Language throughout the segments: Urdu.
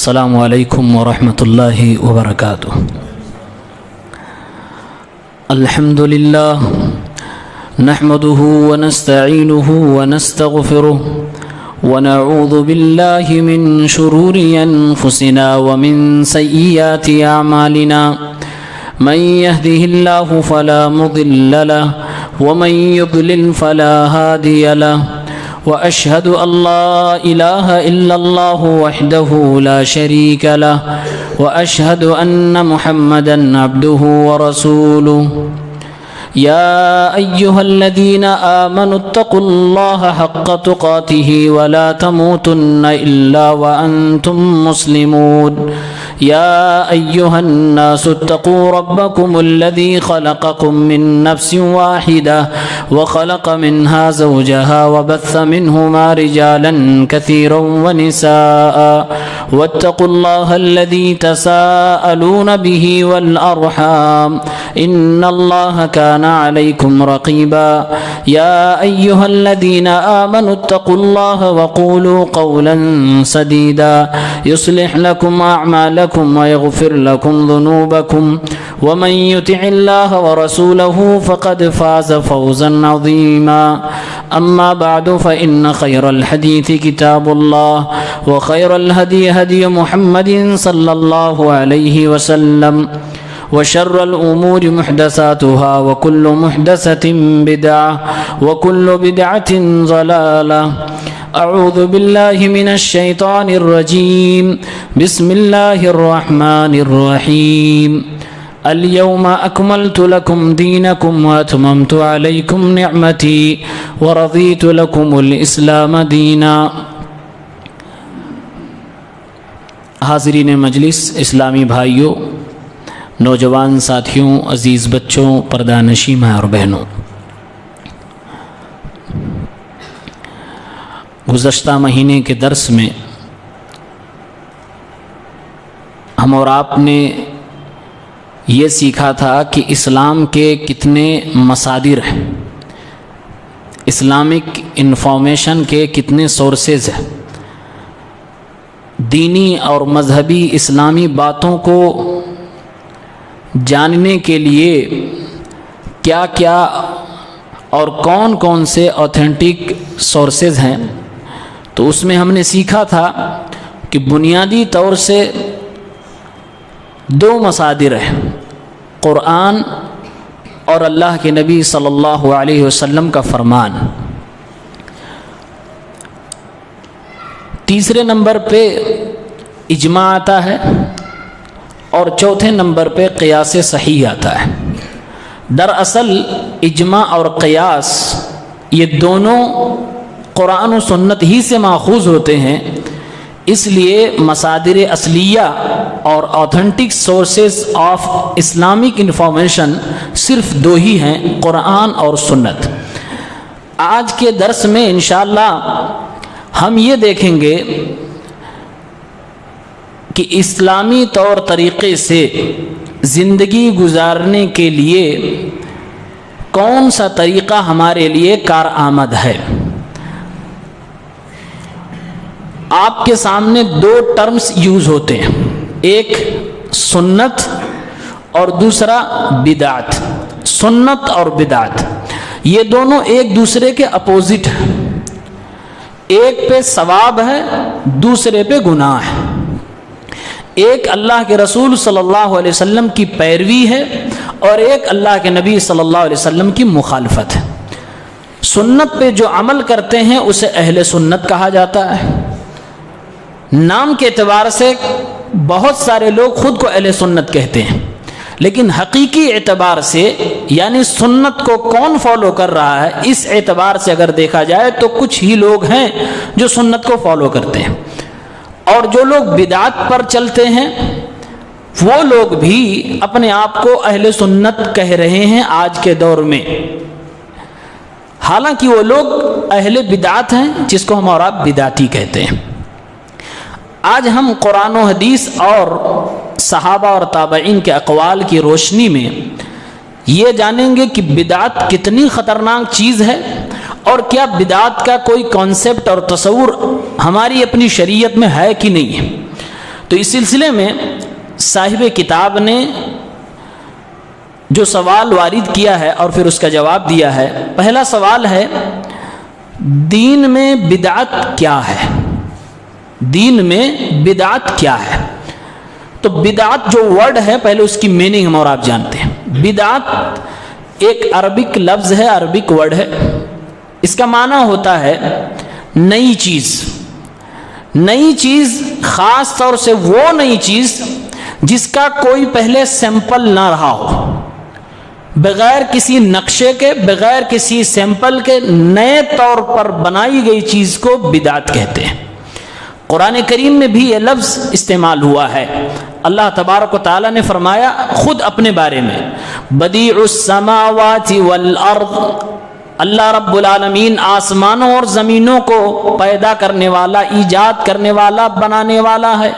السلام علیکم ورحمۃ اللہ وبرکاتہ۔ الحمد للہ نحمده ونستعینه ونستغفره ونعوذ باللہ من شرور انفسنا ومن سیئات اعمالنا من يهده الله فلا مضل له ومن يضلل فلا هادي له وأشهد أن لا إله إلا الله وحده لا شريك له وأشهد أن محمدا عبده ورسوله يا أيها الذين آمنوا اتقوا الله حق تقاته ولا تموتن إلا وأنتم مسلمون يا أيها الناس اتقوا ربكم الذي خلقكم من نفس واحدة وخلق منها زوجها وبث منهما رجالا كثيرا ونساء واتقوا الله الذي تساءلون به والأرحام إن الله كان عليكم رقيبا يا أيها الذين آمنوا اتقوا الله وقولوا قولا سديدا يصلح لكم أعمالكم ويغفر لكم ذنوبكم ومن يطع الله ورسوله فقد فاز فوزا عظيما أما بعد فإن خير الحديث كتاب الله وخير الهدي هدي محمد صلى الله عليه وسلم وشر الأمور محدثاتها وكل محدثة بدعة وكل بدعة ضلالة أعوذ بالله من الشيطان الرجيم بسم الله الرحمن الرحيم اليوم أكملت لكم دينكم وأتممت عليكم نعمتي ورضيت لكم الإسلام دينا۔ حاضرین مجلس، اسلامی بھائیوں، نوجوان ساتھیوں، عزیز بچوں، پردہ نشین ماں اور بہنوں، گزشتہ مہینے کے درس میں ہم اور آپ نے یہ سیکھا تھا کہ اسلام کے کتنے مصادر ہیں، اسلامک انفارمیشن کے کتنے سورسز ہیں، دینی اور مذہبی اسلامی باتوں کو جاننے کے لیے کیا کیا اور کون کون سے اوتھینٹک سورسز ہیں۔ تو اس میں ہم نے سیکھا تھا کہ بنیادی طور سے دو مصادر ہیں، قرآن اور اللہ کے نبی صلی اللہ علیہ وسلم کا فرمان۔ تیسرے نمبر پہ اجماع آتا ہے اور چوتھے نمبر پہ قیاس صحیح آتا ہے۔ دراصل اجماع اور قیاس یہ دونوں قرآن و سنت ہی سے ماخوذ ہوتے ہیں، اس لیے مصادر اصلیہ اور authentic sources of Islamic information صرف دو ہی ہیں، قرآن اور سنت۔ آج کے درس میں انشاءاللہ ہم یہ دیکھیں گے کہ اسلامی طور طریقے سے زندگی گزارنے کے لیے کون سا طریقہ ہمارے لیے کارآمد ہے۔ آپ کے سامنے دو ٹرمز یوز ہوتے ہیں، ایک سنت اور دوسرا بدعت۔ سنت اور بدعت یہ دونوں ایک دوسرے کے اپوزٹ ہیں، ایک پہ ثواب ہے، دوسرے پہ گناہ ہے۔ ایک اللہ کے رسول صلی اللہ علیہ وسلم کی پیروی ہے اور ایک اللہ کے نبی صلی اللہ علیہ وسلم کی مخالفت ہے۔ سنت پہ جو عمل کرتے ہیں اسے اہل سنت کہا جاتا ہے۔ نام کے اعتبار سے بہت سارے لوگ خود کو اہل سنت کہتے ہیں، لیکن حقیقی اعتبار سے یعنی سنت کو کون فالو کر رہا ہے، اس اعتبار سے اگر دیکھا جائے تو کچھ ہی لوگ ہیں جو سنت کو فالو کرتے ہیں، اور جو لوگ بدعت پر چلتے ہیں وہ لوگ بھی اپنے آپ کو اہل سنت کہہ رہے ہیں آج کے دور میں، حالانکہ وہ لوگ اہل بدعت ہیں جس کو ہم اور آپ بدعتی کہتے ہیں۔ آج ہم قرآن و حدیث اور صحابہ اور تابعین کے اقوال کی روشنی میں یہ جانیں گے کہ بدعت کتنی خطرناک چیز ہے اور کیا بدعت کا کوئی کانسیپٹ اور تصور ہماری اپنی شریعت میں ہے کہ نہیں ہے۔ تو اس سلسلے میں صاحب کتاب نے جو سوال وارد کیا ہے اور پھر اس کا جواب دیا ہے. پہلا سوال ہے دین میں بدعت کیا ہے؟ دین میں بدعت کیا ہے؟ تو بدعت جو ورڈ ہے پہلے اس کی میننگ ہم اور آپ جانتے ہیں. بدعت ایک عربک لفظ ہے، عربک ورڈ ہے. اس کا معنی ہوتا ہے نئی چیز. نئی چیز خاص طور سے وہ نئی چیز جس کا کوئی پہلے سیمپل نہ رہا ہو. بغیر کسی نقشے کے، بغیر کسی سیمپل کے نئے طور پر بنائی گئی چیز کو بدعت کہتے ہیں. قرآن کریم میں بھی یہ لفظ استعمال ہوا ہے. اللہ تبارک و تعالیٰ نے فرمایا خود اپنے بارے میں بدیع السماوات والارض، اللہ رب العالمین آسمانوں اور زمینوں کو پیدا کرنے والا، ایجاد کرنے والا، بنانے والا ہے.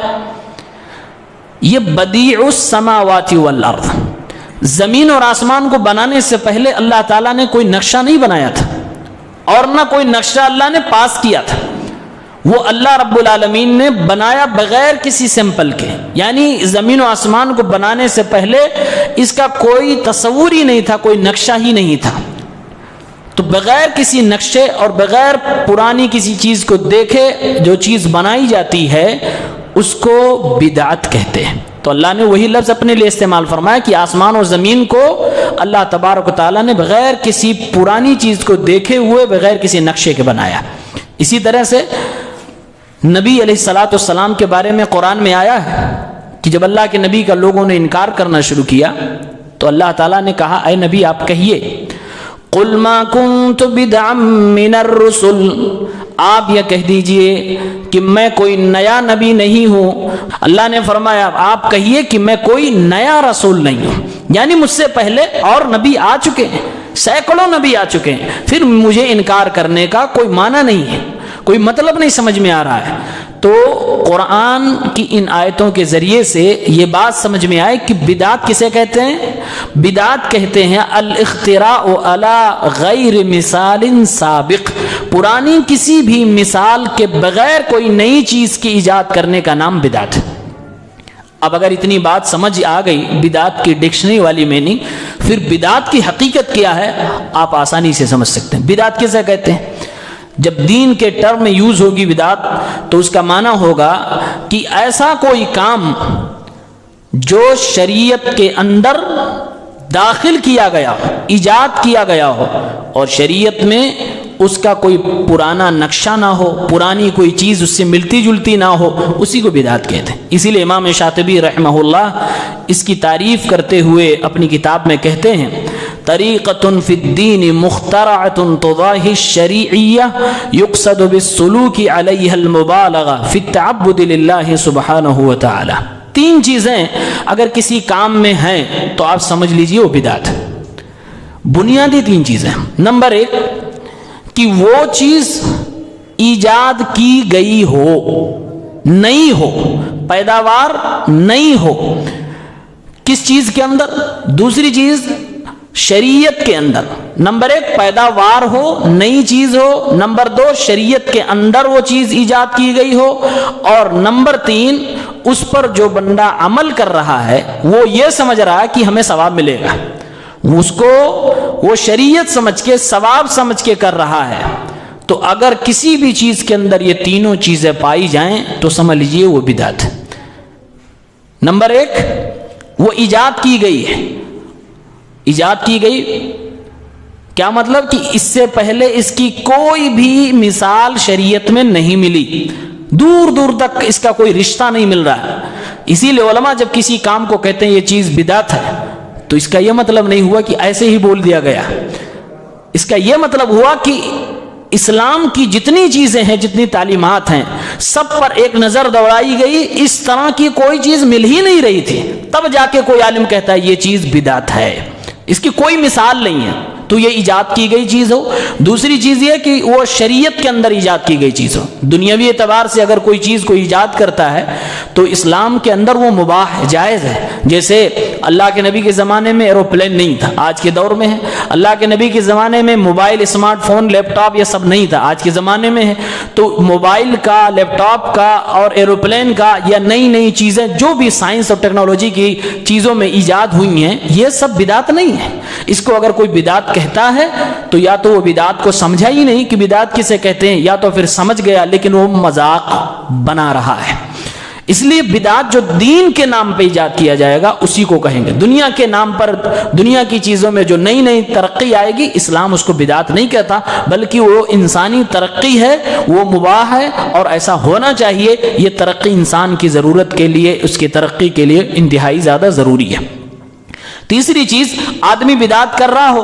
یہ بدیع السماوات والارض، زمین اور آسمان کو بنانے سے پہلے اللہ تعالیٰ نے کوئی نقشہ نہیں بنایا تھا اور نہ کوئی نقشہ اللہ نے پاس کیا تھا. وہ اللہ رب العالمین نے بنایا بغیر کسی سیمپل کے. یعنی زمین و آسمان کو بنانے سے پہلے اس کا کوئی تصور ہی نہیں تھا، کوئی نقشہ ہی نہیں تھا. تو بغیر کسی نقشے اور بغیر پرانی کسی چیز کو دیکھے جو چیز بنائی جاتی ہے اس کو بدعت کہتے ہیں. تو اللہ نے وہی لفظ اپنے لیے استعمال فرمایا کہ آسمان اور زمین کو اللہ تبارک و تعالیٰ نے بغیر کسی پرانی چیز کو دیکھے ہوئے، بغیر کسی نقشے کے بنایا. اسی طرح سے نبی علیہ الصلاۃ والسلام کے بارے میں قرآن میں آیا ہے کہ جب اللہ کے نبی کا لوگوں نے انکار کرنا شروع کیا تو اللہ تعالیٰ نے کہا اے نبی آپ کہیے قُلْ مَا كُنْتُ بِدْعًا مِّنَ الرُّسُلِ، آپ یہ کہہ دیجئے کہ میں کوئی نیا نبی نہیں ہوں. اللہ نے فرمایا آپ کہیے کہ میں کوئی نیا رسول نہیں ہوں. یعنی مجھ سے پہلے اور نبی آ چکے ہیں، سینکڑوں نبی آ چکے ہیں، پھر مجھے انکار کرنے کا کوئی معنی نہیں ہے، کوئی مطلب نہیں سمجھ میں آ رہا ہے. تو قرآن کی ان آیتوں کے ذریعے سے یہ بات سمجھ میں آئے کہ بدعت کسے کہتے ہیں؟ بدعت کہتے ہیں الاختراع علی غیر مثال سابق، پرانی کسی بھی مثال کے بغیر کوئی نئی چیز کی ایجاد کرنے کا نام بدعت ہے. اب اگر اتنی بات سمجھ آ گئی بدعت کی ڈکشنری والی میننگ، پھر بدعت کی حقیقت کیا ہے آپ آسانی سے سمجھ سکتے ہیں. بدعت کسے کہتے ہیں؟ جب دین کے ٹرم میں یوز ہوگی بدعت تو اس کا معنی ہوگا کہ ایسا کوئی کام جو شریعت کے اندر داخل کیا گیا ہو، ایجاد کیا گیا ہو اور شریعت میں اس کا کوئی پرانا نقشہ نہ ہو، پرانی کوئی چیز اس سے ملتی جلتی نہ ہو، اسی کو بدعت کہتے ہیں. اسی لیے امام شاطبی رحمہ اللہ اس کی تعریف کرتے ہوئے اپنی کتاب میں کہتے ہیں طریقۃ فی الدین مخترعۃ تضاہی الشریعیہ یقصد بالسلوک علیہا المبالغہ فی التعبد للہ سبحانہ وتعالی. تین چیزیں اگر کسی کام میں ہیں تو آپ سمجھ لیجئے وہ بدعت ہے. بنیادی تین چیزیں. نمبر ایک کہ وہ چیز ایجاد کی گئی ہو، نئی ہو، پیداوار نئی ہو. کس چیز کے اندر؟ دوسری چیز شریعت کے اندر. نمبر ایک پیداوار ہو، نئی چیز ہو. نمبر دو شریعت کے اندر وہ چیز ایجاد کی گئی ہو. اور نمبر تین اس پر جو بندہ عمل کر رہا ہے وہ یہ سمجھ رہا ہے کہ ہمیں ثواب ملے گا، اس کو وہ شریعت سمجھ کے، ثواب سمجھ کے کر رہا ہے. تو اگر کسی بھی چیز کے اندر یہ تینوں چیزیں پائی جائیں تو سمجھ لیجئے وہ بدعت ہے. نمبر ایک وہ ایجاد کی گئی ہے. ایجاد کی گئی کیا مطلب؟ کہ اس سے پہلے اس کی کوئی بھی مثال شریعت میں نہیں ملی، دور دور تک اس کا کوئی رشتہ نہیں مل رہا ہے. اسی لیے علماء جب کسی کام کو کہتے ہیں یہ چیز بدعت ہے تو اس کا یہ مطلب نہیں ہوا کہ ایسے ہی بول دیا گیا. اس کا یہ مطلب ہوا کہ اسلام کی جتنی چیزیں ہیں، جتنی تعلیمات ہیں، سب پر ایک نظر دوڑائی گئی. اس طرح کی کوئی چیز مل ہی نہیں رہی تھی، تب جا کے کوئی عالم کہتا ہے یہ چیز بدعت ہے. اس کی کوئی مثال نہیں ہے. تو یہ ایجاد کی گئی چیز ہو، دوسری چیز یہ کہ وہ شریعت کے اندر ایجاد کی گئی چیز ہو۔ دنیاوی اعتبار سے اگر کوئی چیز کو ایجاد کرتا ہے تو اسلام کے اندر وہ مباح ہے، جائز ہے۔ جیسے اللہ کے نبی کے زمانے میں ایروپلین نہیں تھا، آج کے دور میں ہے۔ اللہ کے نبی کے زمانے میں موبائل، اسمارٹ فون، لیپ ٹاپ یہ سب نہیں تھا، آج کے زمانے میں ہے۔ تو موبائل کا، لیپ ٹاپ کا اور ایروپلین کا یا نئی نئی چیزیں جو بھی سائنس اور ٹیکنالوجی کی چیزوں میں ایجاد ہوئی ہیں، یہ سب بدعت نہیں ہے۔ اس کو اگر کوئی بدعت کہتا ہے تو یا تو وہ بدعت کو سمجھا ہی نہیں کہ بدعت کسے کہتے ہیں، یا تو پھر سمجھ گیا لیکن وہ مذاق بنا رہا ہے۔ اس لیے بدعت جو دین کے نام پہ ایجاد کیا جائے گا اسی کو کہیں گے۔ دنیا کے نام پر، دنیا کی چیزوں میں جو نئی نئی ترقی آئے گی، اسلام اس کو بدعت نہیں کہتا، بلکہ وہ انسانی ترقی ہے، وہ مباح ہے اور ایسا ہونا چاہیے۔ یہ ترقی انسان کی ضرورت کے لیے، اس کی ترقی کے لیے انتہائی زیادہ ضروری ہے۔ تیسری چیز، آدمی بدعت کر رہا ہو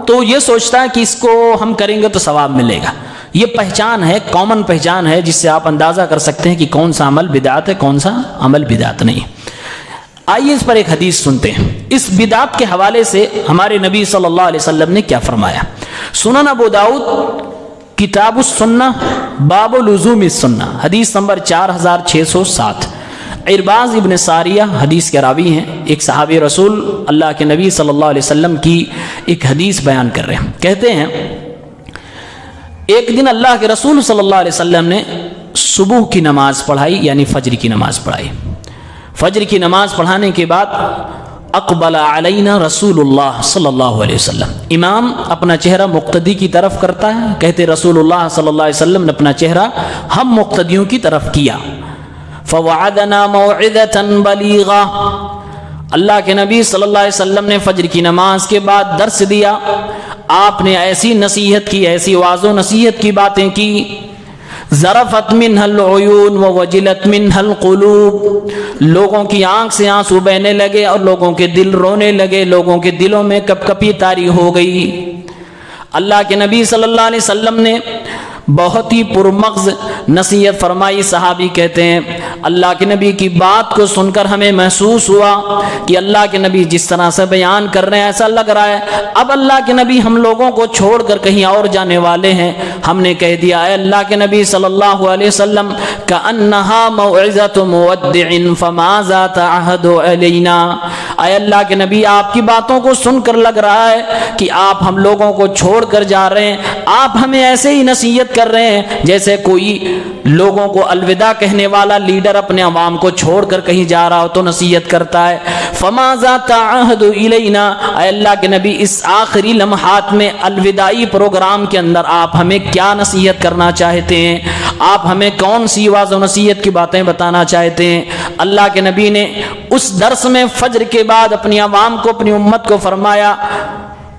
تو یہ سوچتا ہے کہ اس کو ہم کریں گے تو ثواب ملے گا۔ یہ پہچان ہے، کامن پہچان ہے، جس سے آپ اندازہ کر سکتے ہیں کہ کون سا عمل بدعت ہے، کون سا عمل بدعت نہیں۔ آئیے اس پر ایک حدیث سنتے ہیں۔ اس بدعت کے حوالے سے ہمارے نبی صلی اللہ علیہ وسلم نے کیا فرمایا۔ سنن ابو داؤد کتاب السنہ باب لزوم السنہ، حدیث نمبر 4607۔ عرباض ابن ساریہ حدیث کے راوی ہیں، ایک صحابی رسول اللہ کے نبی صلی اللہ علیہ وسلم کی ایک حدیث بیان کر رہے ہیں۔ کہتے ہیں ایک دن اللہ کے رسول صلی اللہ علیہ وسلم نے صبح کی نماز پڑھائی، یعنی فجر کی نماز پڑھائی۔ فجر کی نماز پڑھانے کے بعد اقبل علینا رسول اللہ صلی اللہ علیہ وسلم، امام اپنا چہرہ مقتدی کی طرف کرتا ہے، کہتے رسول اللہ صلی اللہ علیہ وسلم نے اپنا چہرہ ہم مقتدیوں کی طرف کیا۔ فوعدنا موعظة بلیغا، اللہ کے نبی صلی اللہ علیہ وسلم نے فجر کی نماز کے بعد درس دیا۔ آپ نے ایسی نصیحت کی، ایسی واعظ و نصیحت کی باتیں کی، ذرفت منها العیون ووجلت منها القلوب، لوگوں کی آنکھ سے آنسو بہنے لگے اور لوگوں کے دل رونے لگے، لوگوں کے دلوں میں کپ کپی طاری ہو گئی۔ اللہ کے نبی صلی اللہ علیہ وسلم نے بہت ہی پرمغز نصیحت فرمائی۔ صحابی کہتے ہیں اللہ کے نبی کی بات کو سن کر ہمیں محسوس ہوا کہ اللہ کے نبی جس طرح سے بیان کر رہے ہیں ایسا لگ رہا ہے اب اللہ کے نبی ہم لوگوں کو چھوڑ کر کہیں اور جانے والے ہیں۔ ہم نے کہہ دیا اے اللہ کے نبی صلی اللہ علیہ وسلم کأنہا موعظۃ مودع فماذا تعہد علینا، اے اللہ کے نبی آپ کی باتوں کو سن کر لگ رہا ہے کہ آپ ہم لوگوں کو چھوڑ کر جا رہے ہیں، آپ ہمیں ایسے ہی نصیحت کر رہے ہیں جیسے کوئی لوگوں کو الوداع کہنے والا لیڈر اپنے عوام کو چھوڑ کر کہیں جا رہا ہو تو نصیحت کرتا ہے۔ فماذا تعہد الینا، اے اللہ کے نبی اس آخری لمحات میں الوداعی پروگرام کے اندر آپ ہمیں کیا نصیحت کرنا چاہتے ہیں، آپ ہمیں کون سی واعظ و نصیحت کی باتیں بتانا چاہتے ہیں۔ اللہ کے نبی نے اس درس میں فجر کے بعد اپنی عوام کو، اپنی امت کو فرمایا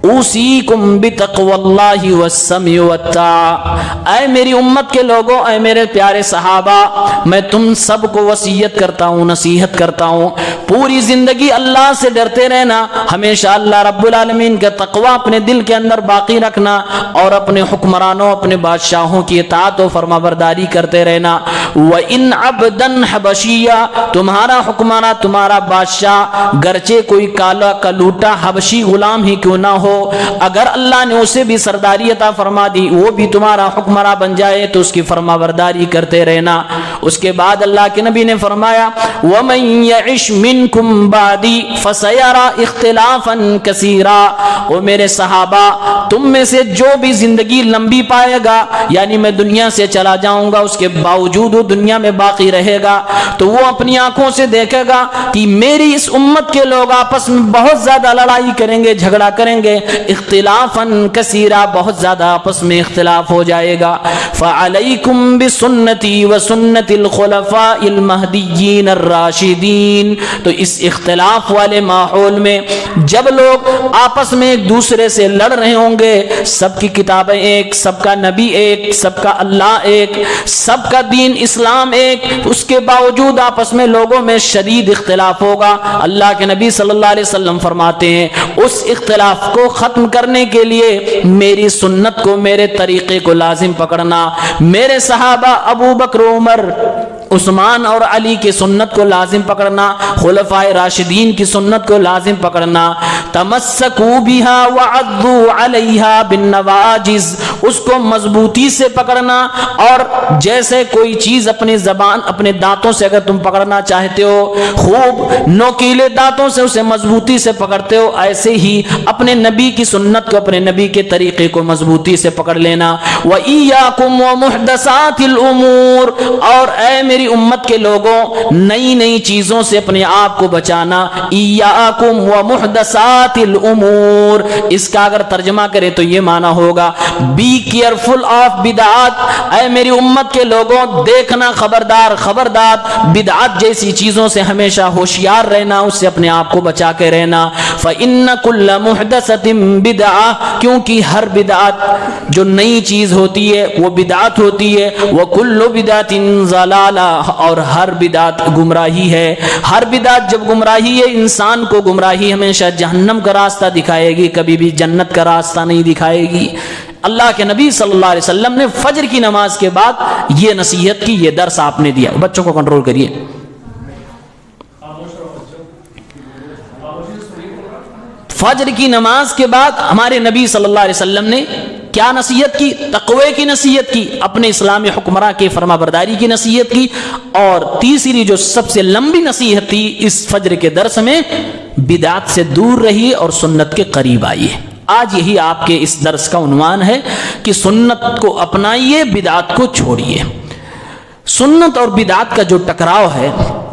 اوصیکم بتقوی اللہ والسمع والطاعہ، اے میری امت کے لوگوں، اے میرے پیارے صحابہ، میں تم سب کو وصیت کرتا ہوں، نصیحت کرتا ہوں، پوری زندگی اللہ سے ڈرتے رہنا، ہمیشہ اللہ رب العالمین کا تقوی اپنے دل کے اندر باقی رکھنا اور اپنے حکمرانوں، اپنے بادشاہوں کی اطاعت و فرما برداری کرتے رہنا۔ وَإِنْ عَبْدًا حَبَشِيًّا، تمہارا حکمراں، تمہارا بادشاہ گرچہ کوئی کالا کلوٹا حبشی غلام ہی کیوں نہ ہو، اگر اللہ نے اسے بھی سرداری عطا فرما دی، وہ بھی تمہارا حکمراں بن جائے تو اس کی فرما برداری کرتے رہنا۔ اس کے بعد اللہ کے نبی نے فرمایا وَمَن يَعِشْ مِنْكُمْ بَعْدِي فَسَيَرَى اخْتِلَافًا كَثِيرًا، وہ میرے صحابہ تم میں سے جو بھی زندگی لمبی پائے گا، یعنی میں دنیا سے چلا جاؤں گا اس کے باوجود وہ دنیا میں باقی رہے گا، تو وہ اپنی آنکھوں سے دیکھے گا کہ میری اس امت کے لوگ آپس میں بہت زیادہ لڑائی کریں گے، جھگڑا کریں گے، اختلافاً کثیرا، بہت زیادہ آپس میں اختلاف ہو جائے گا۔ فعلیکم بسنتی وسنت الخلفاء المہدیین الراشدین، تو اس اختلاف والے ماحول میں جب لوگ آپس میں ایک دوسرے سے لڑ رہے ہوں گے، سب کی کتابیں ایک، سب کا نبی ایک، سب کا اللہ ایک، سب کا دین اسلام ایک، اس کے باوجود آپس میں لوگوں میں شدید اختلاف ہوگا۔ اللہ کے نبی صلی اللہ علیہ وسلم فرماتے ہیں اس اختلاف کو ختم کرنے کے لیے میری سنت کو، میرے طریقے کو لازم پکڑنا۔ میرے صحابہ ابو بکر عمر عثمان اور علی کی سنت کو لازم پکڑنا، خلفائے راشدین کی سنت کو لازم پکڑنا، تمسکوا بہا وعضوا علیہا بالنواجذ، اس کو مضبوطی سے پکڑنا، اور جیسے کوئی چیز اپنی زبان اپنے دانتوں سے اگر تم پکڑنا چاہتے ہو، خوب نوکیلے دانتوں سے اسے مضبوطی سے پکڑتے ہو، ایسے ہی اپنے نبی کی سنت کو، اپنے نبی کے طریقے کو مضبوطی سے پکڑ لینا۔ وَإِيَّاكُمْ وَمُحْدَثَاتِ الْأُمُورِ، اور اے میری امت کے لوگوں نئی نئی چیزوں سے اپنے آپ کو بچانا۔ ایاکم ومحدثات الامور، اس کا اگر ترجمہ کرے تو یہ معنی ہوگا بی کیئرفل آف بدعات، اے میری امت کے لوگوں دیکھنا، خبردار خبردار بدعات جیسی چیزوں سے ہمیشہ ہوشیار رہنا، اس سے اپنے آپ کو بچا کے رہنا۔ فإن كل محدثۃ بدعہ، کیونکہ ہر بدعت جو نئی چیز ہوتی ہے وہ بدعت ہوتی ہے، وکل بدعۃ ضلالہ، اور ہر بدعت گمراہی ہے۔ ہر بدعت جب گمراہی ہے، انسان کو گمراہی ہمیشہ جہنم کا راستہ دکھائے گی، کبھی بھی جنت کا راستہ نہیں دکھائے گی۔ اللہ کے نبی صلی اللہ علیہ وسلم نے فجر کی نماز کے بعد یہ نصیحت کی، یہ درس آپ نے دیا۔ بچوں کو کنٹرول کریے۔ فجر کی نماز کے بعد ہمارے نبی صلی اللہ علیہ وسلم نے کیا نصیحت کی؟ تقوی کی نصیحت کی، اپنے اسلامی حکمراں کی فرما برداری کی نصیحت کی، اور تیسری جو سب سے لمبی نصیحت تھی اس فجر کے درس میں، بدعات سے دور رہیے اور سنت کے قریب آئیے۔ آج یہی آپ کے اس درس کا عنوان ہے کہ سنت کو اپنائیے، بدعات کو چھوڑیے۔ سنت اور بدعات کا جو ٹکراؤ ہے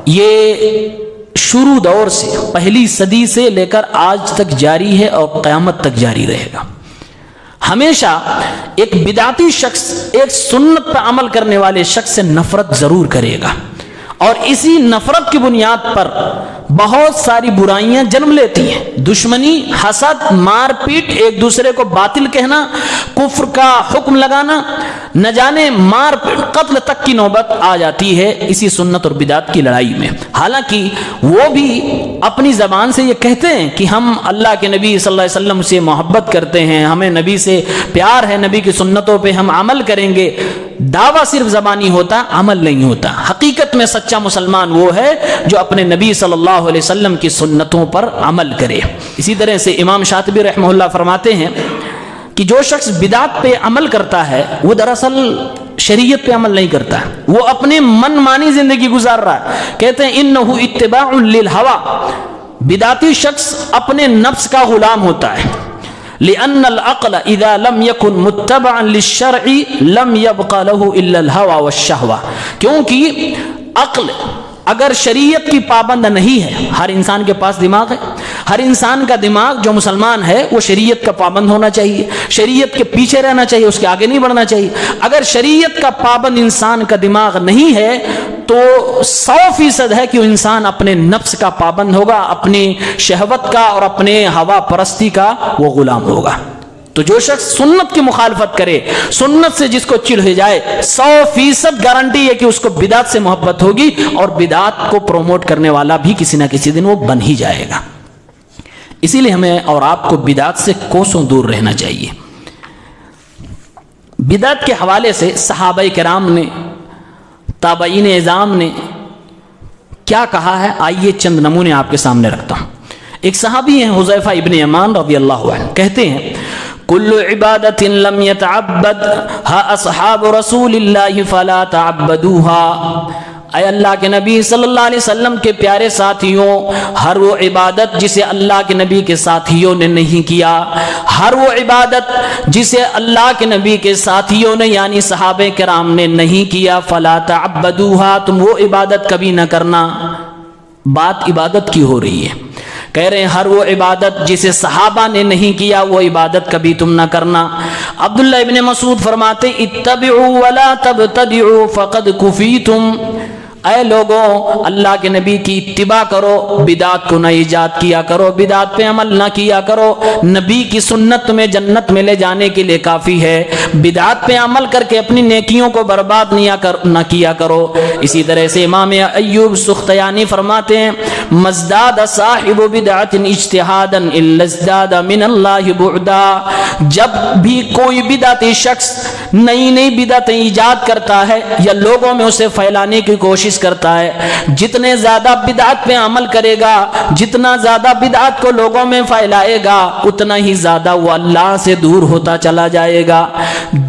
یہ شروع دور سے، پہلی صدی سے لے کر آج تک جاری ہے اور قیامت تک جاری رہے گا۔ ہمیشہ ایک بدعتی شخص ایک سنت پر عمل کرنے والے شخص سے نفرت ضرور کرے گا، اور اسی نفرت کی بنیاد پر بہت ساری برائیاں جنم لیتی ہیں، دشمنی، حسد، مار پیٹ، ایک دوسرے کو باطل کہنا، کفر کا حکم لگانا، نہ جانے مار پیٹ، قتل تک کی نوبت آ جاتی ہے اسی سنت اور بدعت کی لڑائی میں۔ حالانکہ وہ بھی اپنی زبان سے یہ کہتے ہیں کہ ہم اللہ کے نبی صلی اللہ علیہ وسلم سے محبت کرتے ہیں، ہمیں نبی سے پیار ہے، نبی کی سنتوں پہ ہم عمل کریں گے۔ دعویٰ صرف زبانی ہوتا، عمل نہیں ہوتا۔ حقیقت میں سچا مسلمان وہ ہے جو اپنے نبی صلی اللہ علیہ وسلم کی سنتوں پر عمل کرے۔ اسی طرح سے امام شاطبی رحمہ اللہ فرماتے ہیں کہ جو شخص بدعت پہ عمل کرتا ہے وہ دراصل شریعت پہ عمل نہیں کرتا، وہ اپنے من مانی زندگی گزار رہا ہے۔ کہتے ہیں انہ اتباع للہوا، بدعتی شخص اپنے نفس کا غلام ہوتا ہے۔ لأن العقل اذا لم يكن متبعا للشرع لم يبق له الا الهوى والشهوة، کیونکہ عقل اگر شریعت کی پابند نہیں ہے، ہر انسان کے پاس دماغ ہے، ہر انسان کا دماغ جو مسلمان ہے وہ شریعت کا پابند ہونا چاہیے، شریعت کے پیچھے رہنا چاہیے، اس کے آگے نہیں بڑھنا چاہیے۔ اگر شریعت کا پابند انسان کا دماغ نہیں ہے تو 100% ہے کہ وہ انسان اپنے نفس کا پابند ہوگا، اپنی شہوت کا اور اپنے ہوا پرستی کا وہ غلام ہوگا۔ تو جو شخص سنت کی مخالفت کرے، سنت سے جس کو چڑ ہو جائے، 100% گارنٹی ہے کہ اس کو بدعت سے محبت ہوگی، اور بدعت کو پروموٹ کرنے والا بھی کسی نہ کسی دن وہ بن ہی جائے گا۔ اسی لیے ہمیں اور آپ کو بدعت سے کوسوں دور رہنا چاہیے۔ بدعت کے حوالے سے صحابہ کرام نے، تابعین اعظام نے کیا کہا ہے، آئیے چند نمونے آپ کے سامنے رکھتا ہوں۔ ایک صحابی ہیں حذیفہ ابن یمان رضی اللہ عنہ، کہتے ہیں کل عبادت لم يتعبدها اصحاب رسول اللہ فلا تعبدوها، اے اللہ کے نبی صلی اللہ علیہ وسلم کے پیارے ساتھیوں، ہر وہ عبادت جسے اللہ کے نبی کے ساتھیوں نے نہیں کیا، ہر وہ عبادت جسے اللہ کے نبی کے ساتھیوں نے یعنی صحابہ کرام نے نہیں کیا، فلا تعبدوها، تم وہ عبادت کبھی نہ کرنا۔ بات عبادت کی ہو رہی ہے، کہہ رہے ہیں ہر وہ عبادت جسے صحابہ نے نہیں کیا وہ عبادت کبھی تم نہ کرنا۔ عبداللہ ابن مسعود فرماتے اتبعوا ولا تبتدعوا فقد کفیتم، اے لوگوں اللہ کے نبی کی اتباع کرو، بدعت کو نہ ایجاد کیا کرو، بدعت پہ عمل نہ کیا کرو، نبی کی سنت میں جنت میں لے جانے کے لیے کافی ہے۔ بدعات پہ عمل کر کے اپنی نیکیوں کو برباد نہ کیا کرو۔ اسی طرح سے امام ایوب سختیانی فرماتے ہیں مزداد صاحب بدعت اجتہادا الا ازداد من اللہ بعدا، جب بھی کوئی بدعتی شخص نئی نئی بدعتیں ایجاد کرتا ہے یا لوگوں میں اسے پھیلانے کی کوشش کرتا ہے، جتنے زیادہ بدعت پہ عمل کرے گا، جتنا زیادہ بدعت کو لوگوں میں پھیلائے گا، اتنا ہی زیادہ وہ اللہ سے دور ہوتا چلا جائے گا۔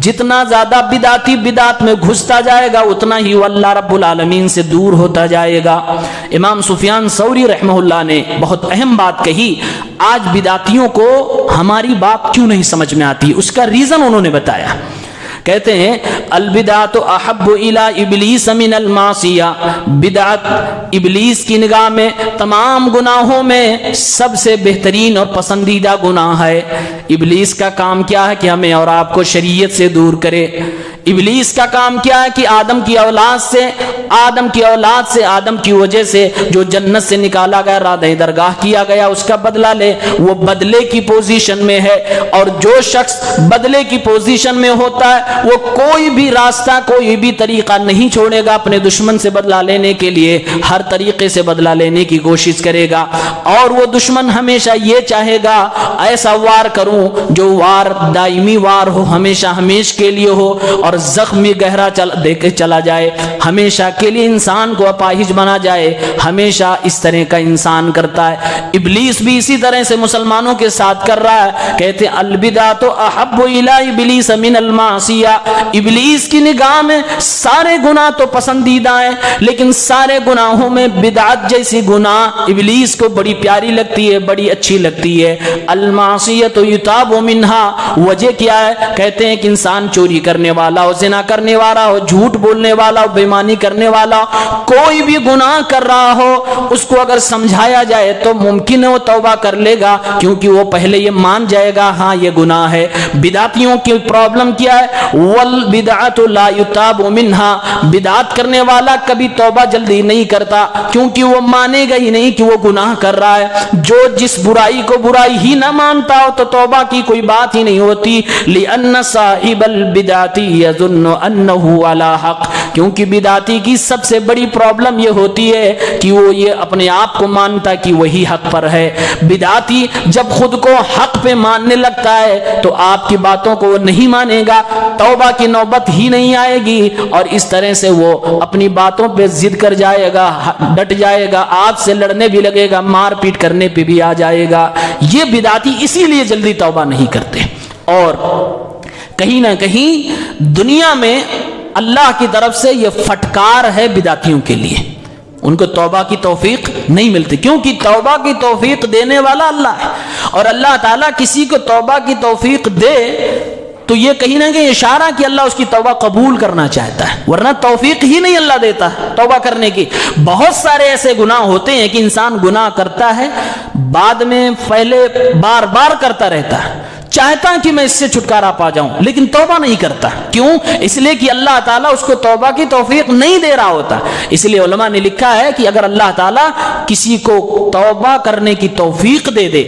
جتنا زیادہ بدعتی بدعت میں گھستا جائے گا، اتنا ہی وہ اللہ رب العالمین سے دور ہوتا جائے گا۔ امام سفیان ثوری رحمہ اللہ نے بہت اہم بات کہی، آج بدعتیوں کو ہماری بات کیوں نہیں سمجھ میں آتی، اس کا ریزن انہوں نے بتایا۔ کہتے ہیں البدعۃ احب الی ابلیس من المعصیہ، بدعت ابلیس کی نگاہ میں تمام گناہوں میں سب سے بہترین اور پسندیدہ گناہ ہے۔ ابلیس کا کام کیا ہے کہ ہمیں اور آپ کو شریعت سے دور کرے۔ ابلیس کا کام کیا ہے کہ آدم کی اولاد سے آدم کی وجہ سے جو جنت سے نکالا گیا، رادہ درگاہ کیا گیا، اس کا بدلہ لے۔ وہ بدلے کی پوزیشن میں ہے، اور جو شخص بدلے کی پوزیشن میں ہوتا ہے وہ کوئی بھی راستہ، کوئی بھی طریقہ نہیں چھوڑے گا اپنے دشمن سے بدلہ لینے کے لیے، ہر طریقے سے بدلہ لینے کی کوشش کرے گا۔ اور وہ دشمن ہمیشہ یہ چاہے گا ایسا وار کروں جو وار دائمی وار ہو، ہمیشہ کے لیے ہو، اور زخمی گہرا دے کے چلا جائے، ہمیشہ کے لیے انسان کو اپاہج بنا جائے، ہمیشہ اس طرح کا انسان کرتا ہے۔ ابلیس بھی اسی طرح سے مسلمانوں کے ساتھ کر رہا ہے۔ کہتے ہیں البدعۃ احب الی ابلیس من المعصیہ، ابلیس کی نگاہ میں سارے گناہ تو پسندیدہ ہیں، لیکن سارے گناہوں میں بدعت جیسی گناہ ابلیس کو بڑی پیاری لگتی ہے، بڑی اچھی لگتی ہے۔ المعصیۃ یتاب منہا، وجہ کیا ہے؟ کہتے ہیں کہ انسان چوری کرنے والا ہو، زنا کرنے والا ہو، جھوٹ بولنے والا ہو، بےایمانی کرنے والا ہو، کوئی بھی گناہ کر رہا ہو، اس کو اگر سمجھایا جائے تو ممکن ہے وہ توبہ کر لے گا، کیونکہ وہ پہلے یہ مان جائے گا ہاں یہ گناہ ہے۔ بدعتیوں کی پرابلم کیا ہے؟ والبدعۃ لا یتاب منہا، بدعت کرنے والا کبھی توبہ جلدی نہیں کرتا، کیونکہ وہ مانے گا ہی نہیں کہ وہ گناہ کر رہا ہے۔ جو جس برائی کو برائی ہی نہ مانتا ہو تو توبہ کی کوئی بات ہی نہیں ہوتی۔ لأن صاحب البدعۃ یظن انہ علی حق، کیونکہ بدعتی کی سب سے بڑی پرابلم یہ ہوتی ہے کہ وہ یہ اپنے آپ کو مانتا کہ وہی حق پر ہے۔ بدعتی جب خود کو حق پہ ماننے لگتا ہے تو آپ کی باتوں کو وہ نہیں مانے گا، توبہ کی نوبت ہی نہیں آئے گی، اور اس طرح سے وہ اپنی باتوں پہ ضد کر جائے گا، ڈٹ جائے گا، آپ سے لڑنے بھی لگے گا، مار پیٹ کرنے پہ بھی آ جائے گا۔ یہ بدعتی اسی لیے جلدی توبہ نہیں کرتے۔ اور کہیں نہ کہیں دنیا میں اللہ کی طرف سے یہ پھٹکار ہے بدعتیوں کے لیے، ان کو توبہ کی توفیق نہیں ملتی، کیونکہ توبہ کی توفیق دینے والا اللہ ہے، اور اللہ تعالیٰ کسی کو توبہ کی توفیق دے تو یہ کہیں نہ کہیں اشارہ کہ اللہ اس کی توبہ قبول کرنا چاہتا ہے، ورنہ توفیق ہی نہیں اللہ دیتا توبہ کرنے کی۔ بہت سارے ایسے گناہ ہوتے ہیں کہ انسان گناہ کرتا ہے، بعد میں پہلے بار بار کرتا رہتا ہے، چاہتا ہے کہ میں اس سے چھٹکارا پا جاؤں، لیکن توبہ نہیں کرتا۔ کیوں؟ اس لیے کہ اللہ تعالیٰ اس کو توبہ کی توفیق نہیں دے رہا ہوتا۔ اس لیے علماء نے لکھا ہے کہ اگر اللہ تعالیٰ کسی کو توبہ کرنے کی توفیق دے دے،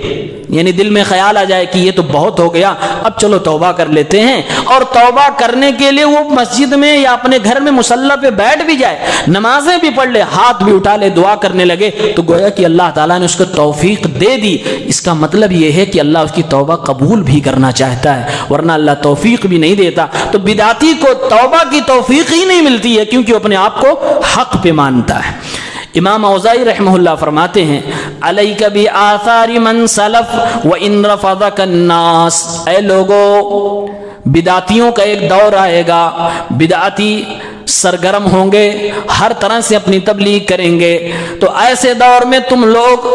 یعنی دل میں خیال آ جائے کہ یہ تو بہت ہو گیا، اب چلو توبہ کر لیتے ہیں، اور توبہ کرنے کے لیے وہ مسجد میں یا اپنے گھر میں مصلی پہ بیٹھ بھی جائے، نمازیں بھی پڑھ لے، ہاتھ بھی اٹھا لے، دعا کرنے لگے، تو گویا کہ اللہ تعالیٰ نے اس کو توفیق دے دی۔ اس کا مطلب یہ ہے کہ اللہ اس کی توبہ قبول بھی کرنا چاہتا ہے، ورنہ اللہ توفیق بھی نہیں دیتا۔ تو بدعتی کو توبہ کی توفیق ہی نہیں ملتی ہے، کیونکہ وہ اپنے آپ کو حق پہ مانتا ہے۔ امام اوزاعی رحمہ اللہ فرماتے ہیں علیک بآثار من سلف وان رفضک الناس، اے لوگو بدعتیوں کا ایک دور آئے گا، بدعتی سرگرم ہوں گے، ہر طرح سے اپنی تبلیغ کریں گے، تو ایسے دور میں تم لوگ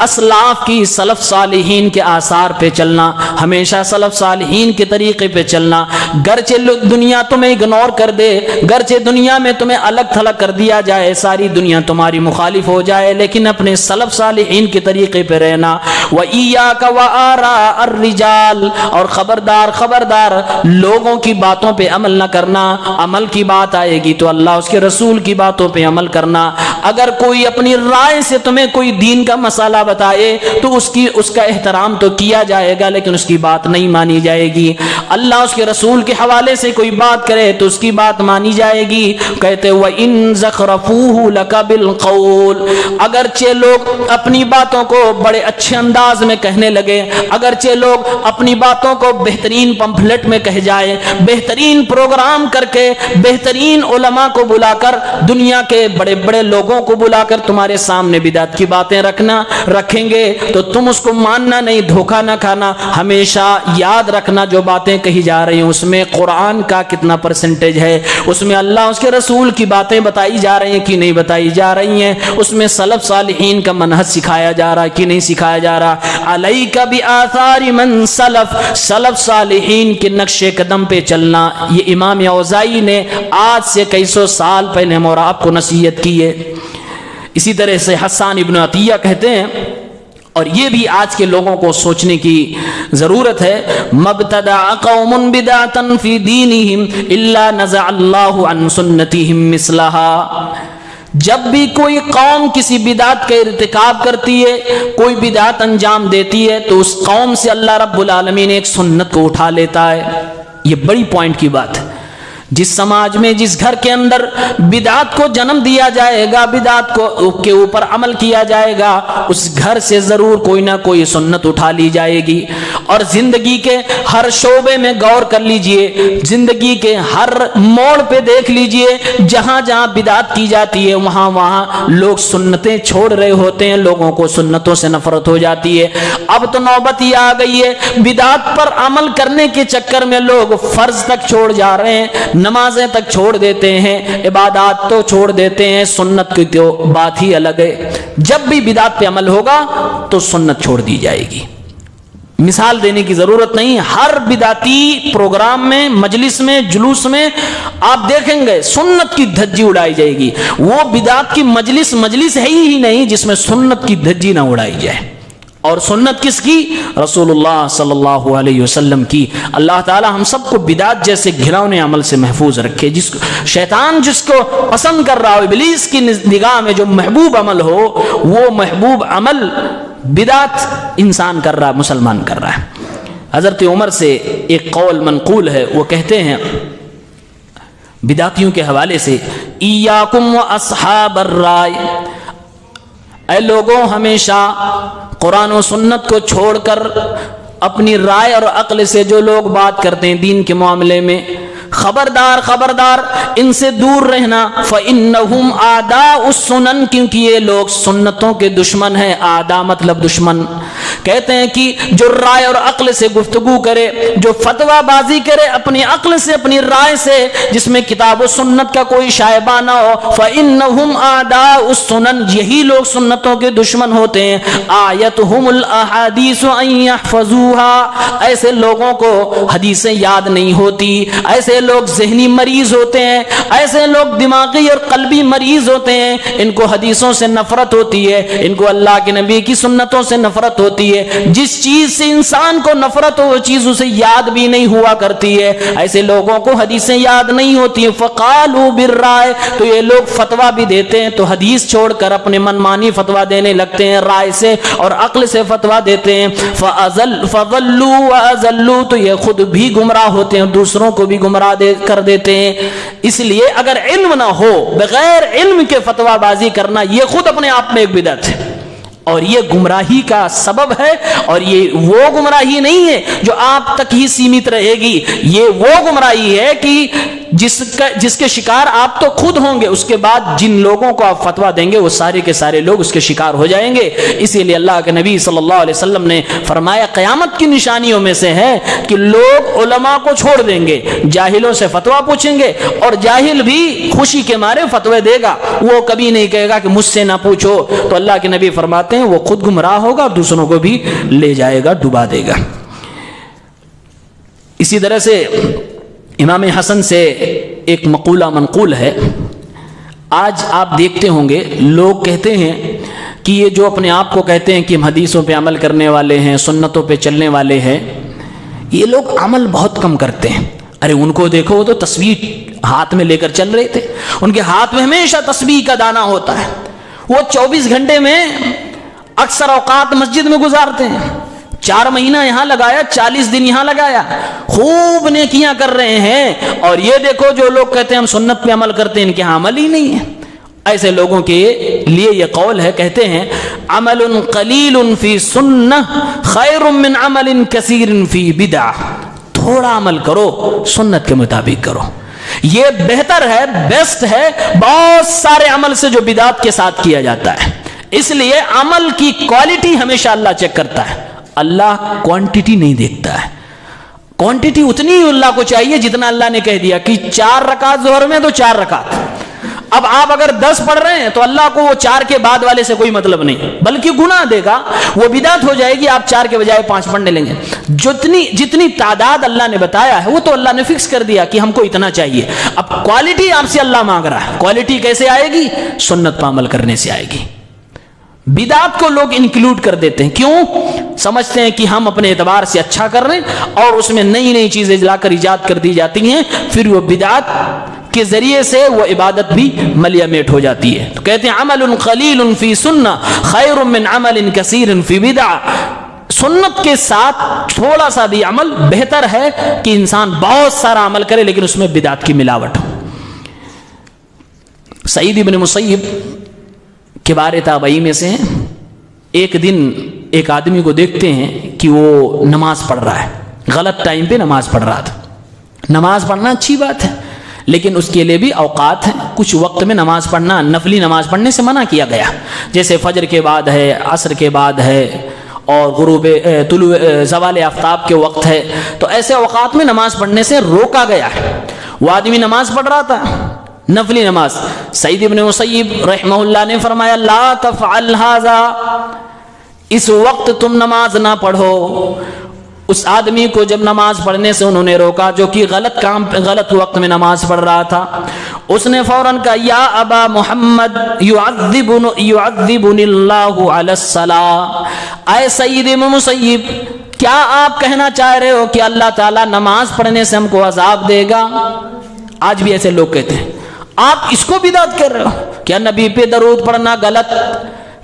اسلاف کی، سلف صالحین کے آثار پہ چلنا، ہمیشہ سلف صالحین کے طریقے پہ چلنا، گرچہ دنیا تمہیں اگنور کر دے، گرچہ دنیا میں تمہیں الگ تھلگ کر دیا جائے، ساری دنیا تمہاری مخالف ہو جائے، لیکن اپنے سلف صالحین کے طریقے پہ رہنا۔ وَإِيَّاكَ وَآرَاءَ الرِّجَالِ، اور خبردار خبردار لوگوں کی باتوں پہ عمل نہ کرنا، عمل کی بات آئے گی تو اللہ اس کے رسول کی باتوں پہ عمل کرنا. اگر کوئی اپنی رائے سے تمہیں کوئی دین کا مسئلہ بتائے تو اس کا احترام تو کیا جائے گا لیکن اس کی بات نہیں مانی جائے گی. اللہ اس کے رسول کے حوالے سے کوئی بات کرے تو اس کی بات مانی جائے گی. کہتے وَإِن زَخْرَفُوهُ لَكَ بِالْقَوْلِ, اگرچہ لوگ اپنی باتوں کو بڑے اچھے انداز میں کہنے لگے, اگرچہ لوگ اپنی باتوں کو بہترین پمفلٹ میں کہہ جائے, بہترین پروگرام کر کے بہترین علماء کو بلا کر, دنیا کے بڑے بڑے لوگوں کو بلا کر تمہارے سامنے بدعت کی باتیں رکھیں گے تو تم اس کو ماننا نہیں, دھوکہ نہ کھانا. ہمیشہ یاد رکھنا جو باتیں کہی جا رہی ہیں اس میں قرآن کا کتنا پرسنٹیج ہے, اس میں اللہ اس کے رسول کی باتیں بتائی جا رہی ہیں کہ نہیں بتائی جا رہی ہیں, اس میں سلف صالحین کا منہج سکھایا جا رہا ہے کہ نہیں سکھایا جا رہا. علیک بآثار من سلف, سلف صالحین کے نقش قدم پہ چلنا. یہ امام اوزاعی نے آج سے کئی سو سال پہلے ہم اور آپ کو نصیحت کی ہے. اسی طرح سے حسان ابن عطیہ کہتے ہیں, اور یہ بھی آج کے لوگوں کو سوچنے کی ضرورت ہے, مبتدع قوم بدعتا فی دینہم الا نزع اللہ عن سنتہم مثلہا. جب بھی کوئی قوم کسی بدعت کا ارتکاب کرتی ہے, کوئی بدعت انجام دیتی ہے, تو اس قوم سے اللہ رب العالمین ایک سنت کو اٹھا لیتا ہے. یہ بڑی پوائنٹ کی بات ہے. جس سماج میں, جس گھر کے اندر بدعت کو جنم دیا جائے گا, بدعت کو کے اوپر عمل کیا جائے گا, اس گھر سے ضرور کوئی نہ کوئی سنت اٹھا لی جائے گی. اور زندگی کے ہر شعبے میں غور کر لیجئے, زندگی کے ہر موڑ پہ دیکھ لیجئے, جہاں جہاں بدعت کی جاتی ہے وہاں وہاں لوگ سنتیں چھوڑ رہے ہوتے ہیں, لوگوں کو سنتوں سے نفرت ہو جاتی ہے. اب تو نوبت یہ آ گئی ہے, بدعت پر عمل کرنے کے چکر میں لوگ فرض تک چھوڑ جا رہے ہیں, نمازیں تک چھوڑ دیتے ہیں, عبادات تو چھوڑ دیتے ہیں, سنت کی تو بات ہی الگ ہے. جب بھی بدعت پہ عمل ہوگا تو سنت چھوڑ دی جائے گی. مثال دینے کی ضرورت نہیں, ہر بدعتی پروگرام میں, مجلس میں, جلوس میں آپ دیکھیں گے سنت کی دھجی اڑائی جائے گی. وہ بدعت کی مجلس ہے ہی نہیں جس میں سنت کی دھجی نہ اڑائی جائے. اور سنت کس کی؟ رسول اللہ صلی اللہ علیہ وسلم کی. اللہ تعالی ہم سب کو بدعت جیسے گھناؤنے عمل سے محفوظ رکھے. شیطان جس کو پسند کر رہا ہو, ابلیس کی نگاہ میں جو محبوب عمل ہو, وہ محبوب عمل بدعت انسان کر رہا, مسلمان کر رہا ہے. حضرت عمر سے ایک قول منقول ہے, وہ کہتے ہیں بدعتیوں کے حوالے سے, ایاکم واصحاب الرائے, اے لوگوں ہمیشہ قرآن و سنت کو چھوڑ کر اپنی رائے اور عقل سے جو لوگ بات کرتے ہیں دین کے معاملے میں, خبردار خبردار ان سے دور رہنا. فإنہم اعداء السنن, کیونکہ یہ لوگ سنتوں کے دشمن ہیں. اعداء مطلب دشمن. کہتے ہیں کہ جو رائے اور عقل سے گفتگو کرے, جو فتویٰ بازی کرے اپنی عقل سے, اپنی رائے سے, جس میں کتاب و سنت کا کوئی شائبہ نہ ہو, فإنہم اعداء السنن, یہی لوگ سنتوں کے دشمن ہوتے ہیں. آیتہم الاحادیث ان یحفظوها, ایسے لوگوں کو حدیثیں یاد نہیں ہوتی, ایسے لوگ ذہنی مریض ہوتے ہیں, ایسے لوگ دماغی اور قلبی مریض ہوتے ہیں, ان کو حدیثوں سے نفرت ہوتی ہے, ان کو اللہ کے نبی کی سنتوں سے نفرت ہوتی ہے. جس چیز سے انسان کو نفرت ہو وہ چیز اسے یاد بھی نہیں ہوا کرتی ہے. ایسے لوگوں کو حدیثیں یاد نہیں ہوتی ہیں. فقالوا بالرائے, تو یہ لوگ فتویٰ بھی دیتے ہیں تو حدیث چھوڑ کر اپنے منمانی فتویٰ دینے لگتے ہیں, رائے سے اور عقل سے فتویٰ دیتے ہیں. فضلوا واضلوا, تو یہ خود بھی گمراہ ہوتے ہیں, دوسروں کو بھی گمراہ کر دیتے ہیں. اس لیے اگر علم نہ ہو, بغیر علم کے فتویٰ بازی کرنا یہ خود اپنے آپ میں ایک بدعت ہے, اور یہ گمراہی کا سبب ہے. اور یہ وہ گمراہی نہیں ہے جو آپ تک ہی سیمت رہے گی, یہ وہ گمراہی ہے کہ جس کے شکار آپ تو خود ہوں گے, اس کے بعد جن لوگوں کو آپ فتویٰ دیں گے وہ سارے کے سارے لوگ اس کے شکار ہو جائیں گے. اسی لیے اللہ کے نبی صلی اللہ علیہ وسلم نے فرمایا قیامت کی نشانیوں میں سے ہے کہ لوگ علماء کو چھوڑ دیں گے, جاہلوں سے فتویٰ پوچھیں گے, اور جاہل بھی خوشی کے مارے فتوے دے گا, وہ کبھی نہیں کہے گا کہ مجھ سے نہ پوچھو. تو اللہ کے نبی فرماتے ہیں وہ خود گمراہ ہوگا اور دوسروں کو بھی لے جائے گا, ڈبا دے گا. اسی طرح سے امام حسن سے ایک مقولہ منقول ہے. آج آپ دیکھتے ہوں گے لوگ کہتے ہیں کہ یہ جو اپنے آپ کو کہتے ہیں کہ ہم حدیثوں پہ عمل کرنے والے ہیں, سنتوں پہ چلنے والے ہیں, یہ لوگ عمل بہت کم کرتے ہیں. ارے ان کو دیکھو, وہ تو تصویر ہاتھ میں لے کر چل رہے تھے. ان کے ہاتھ میں ہمیشہ تسبیح کا دانہ ہوتا ہے. وہ 24 گھنٹے میں اکثر اوقات مسجد میں گزارتے ہیں. 4 مہینہ یہاں لگایا, 40 دن یہاں لگایا, خوب نیکیاں کر رہے ہیں. اور یہ دیکھو جو لوگ کہتے ہیں ہم سنت پہ عمل کرتے ہیں, ان کے یہاں عمل ہی نہیں ہے. ایسے لوگوں کے لیے یہ قول ہے, کہتے ہیں عمل قلیل فی سنہ خیر من عمل کثیر فی بدعہ. تھوڑا عمل کرو, سنت کے مطابق کرو, یہ بہتر ہے, بیسٹ ہے بہت سارے عمل سے جو بدعت کے ساتھ کیا جاتا ہے. اس لیے عمل کی کوالٹی ہمیشہ اللہ چیک کرتا ہے, اللہ کوانٹٹی نہیں دیکھتا ہے. کوانٹٹی اتنی ہی اللہ کو چاہیے جتنا اللہ نے کہہ دیا کہ 4 رکعت ظہر میں تو 4 رکعت. اب آپ اگر 10 پڑھ رہے ہیں تو اللہ کو وہ 4 کے بعد والے سے کوئی مطلب نہیں, بلکہ گناہ دے گا, وہ بدعت ہو جائے گی. آپ 4 کے بجائے 5 پڑھنے لیں گے. جتنی تعداد اللہ نے بتایا ہے وہ تو اللہ نے فکس کر دیا کہ ہم کو اتنا چاہیے. اب کوالٹی آپ سے اللہ مانگ رہا ہے. کوالٹی کیسے آئے گی؟ سنت پر عمل کرنے سے آئے گی. بدعات کو لوگ انکلوڈ کر دیتے ہیں, کیوں؟ سمجھتے ہیں کہ ہم اپنے اعتبار سے اچھا کر رہے ہیں اور اس میں نئی نئی چیزیں لا کر ایجاد کر دی جاتی ہیں, پھر وہ بدعات کے ذریعے سے وہ عبادت بھی ملیا میٹ ہو جاتی ہے. تو کہتے ہیں عمل قلیل فی سنہ خیر من عمل کثیر فی بدعہ. سنت کے ساتھ تھوڑا سا بھی عمل بہتر ہے کہ انسان بہت سارا عمل کرے لیکن اس میں بدعت کی ملاوٹ ہو. سعید ابن مسیب کبار تابعین میں سے ہیں. ایک دن ایک آدمی کو دیکھتے ہیں کہ وہ نماز پڑھ رہا ہے, غلط ٹائم پہ نماز پڑھ رہا تھا. نماز پڑھنا اچھی بات ہے لیکن اس کے لیے بھی اوقات ہیں. کچھ وقت میں نماز پڑھنا, نفلی نماز پڑھنے سے منع کیا گیا, جیسے فجر کے بعد ہے, عصر کے بعد ہے, اور غروب طلوع زوال آفتاب کے وقت ہے. تو ایسے اوقات میں نماز پڑھنے سے روکا گیا ہے. وہ آدمی نماز پڑھ رہا تھا, نفلی نماز. سعید ابن مسیب رحمہ اللہ نے فرمایا لا تفعل ھذا, اس وقت تم نماز نہ پڑھو. اس آدمی کو جب نماز پڑھنے سے انہوں نے روکا, جو کہ غلط وقت میں نماز پڑھ رہا تھا, اس نے فوراً کہا یا ابا محمد یعذبنی اللہ علی الصلاۃ. اے سعید ابن مسیب, کیا آپ کہنا چاہ رہے ہو کہ اللہ تعالیٰ نماز پڑھنے سے ہم کو عذاب دے گا؟ آج بھی ایسے لوگ کہتے ہیں. آپ اس کو بدعت کر رہے ہو. کیا نبی پہ درود پڑھنا غلط؟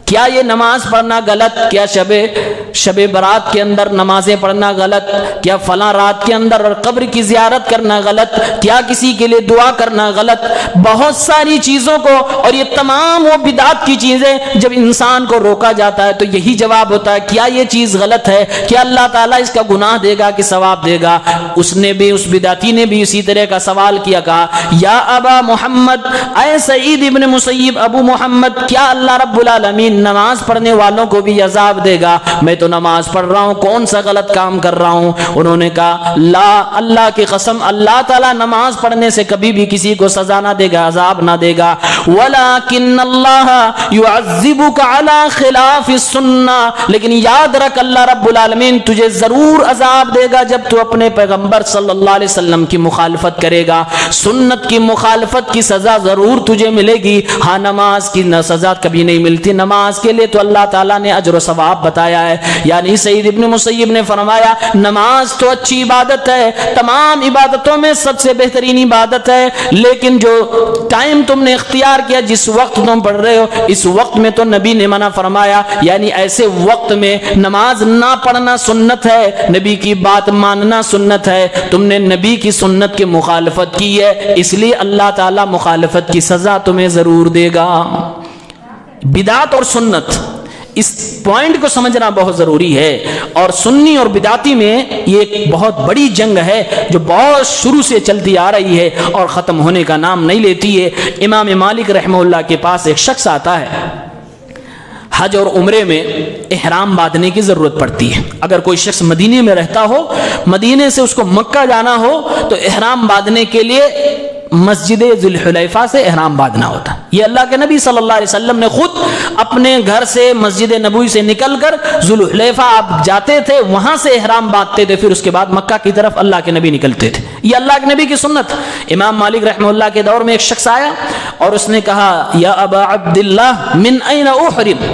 کیا یہ نماز پڑھنا غلط؟ کیا شب برات کے اندر نمازیں پڑھنا غلط؟ کیا فلاں رات کے اندر قبر کی زیارت کرنا غلط؟ کیا کسی کے لیے دعا کرنا غلط؟ بہت ساری چیزوں کو, اور یہ تمام وہ بدعت کی چیزیں جب انسان کو روکا جاتا ہے تو یہی جواب ہوتا ہے کیا یہ چیز غلط ہے؟ کیا اللہ تعالیٰ اس کا گناہ دے گا کہ ثواب دے گا؟ اس نے بھی, اس بدعتی نے بھی اسی طرح کا سوال کیا, کہا یا ابا محمد, اے سعید ابن مسیب, ابو محمد, کیا اللہ رب العالمین نماز پڑھنے والوں کو بھی عذاب دے گا؟ میں تو نماز پڑھ رہا ہوں, کون سا غلط کام کر رہا ہوں؟ انہوں نے کہا لا, اللہ کی قسم, اللہ تعالیٰ نماز پڑھنے سے کبھی بھی کسی کو سزا نہ دے گا, عذاب نہ دے گا. ولیکن اللہ یعذبک علی خلاف السنہ, لیکن یاد رکھ اللہ رب العالمین تجھے ضرور عذاب دے گا جب تو اپنے پیغمبر صلی اللہ علیہ وسلم کی مخالفت کرے گا. سنت کی مخالفت کی سزا ضرور تجھے ملے گی, ہاں نماز کی سزا کبھی نہیں ملتی. نماز کے لیے تو اللہ تعالیٰ نے اجر و ثواب بتایا ہے. یعنی سعید ابن مسیب نے فرمایا نماز تو اچھی عبادت ہے, تمام عبادتوں میں سب سے بہترین عبادت ہے, لیکن جو ٹائم تم نے اختیار کیا, جس وقت تم پڑھ رہے ہو, اس وقت میں تو نبی نے منع فرمایا. یعنی ایسے وقت میں نماز نہ پڑھنا سنت ہے, نبی کی بات ماننا سنت ہے. تم نے نبی کی سنت کی مخالفت کی ہے, اس لیے اللہ تعالیٰ مخالفت کی سزا تمہیں ضرور دے گا. بدعت اور سنت, اس پوائنٹ کو سمجھنا بہت ضروری ہے. اور سنی اور بدعتی میں یہ ایک بہت بڑی جنگ ہے جو بہت شروع سے چلتی آ رہی ہے اور ختم ہونے کا نام نہیں لیتی ہے. امام مالک رحمہ اللہ کے پاس ایک شخص آتا ہے, حج اور عمرے میں احرام باندھنے کی ضرورت پڑتی ہے. اگر کوئی شخص مدینے میں رہتا ہو, مدینے سے اس کو مکہ جانا ہو, تو احرام باندھنے کے لیے مسجد ذوالحلیفہ سے احرام باندھنا ہوتا. یہ اللہ کے نبی صلی اللہ علیہ وسلم نے خود اپنے گھر سے, مسجد نبوی سے نکل کر ذوالحلیفہ آپ جاتے تھے, وہاں سے احرام باندھتے تھے, پھر اس کے بعد مکہ کی طرف اللہ کے نبی نکلتے تھے. یہ اللہ کے نبی کی سنت. امام مالک رحمہ اللہ کے دور میں ایک شخص آیا اور اس نے کہا یا ابا عبداللہ من این احرم,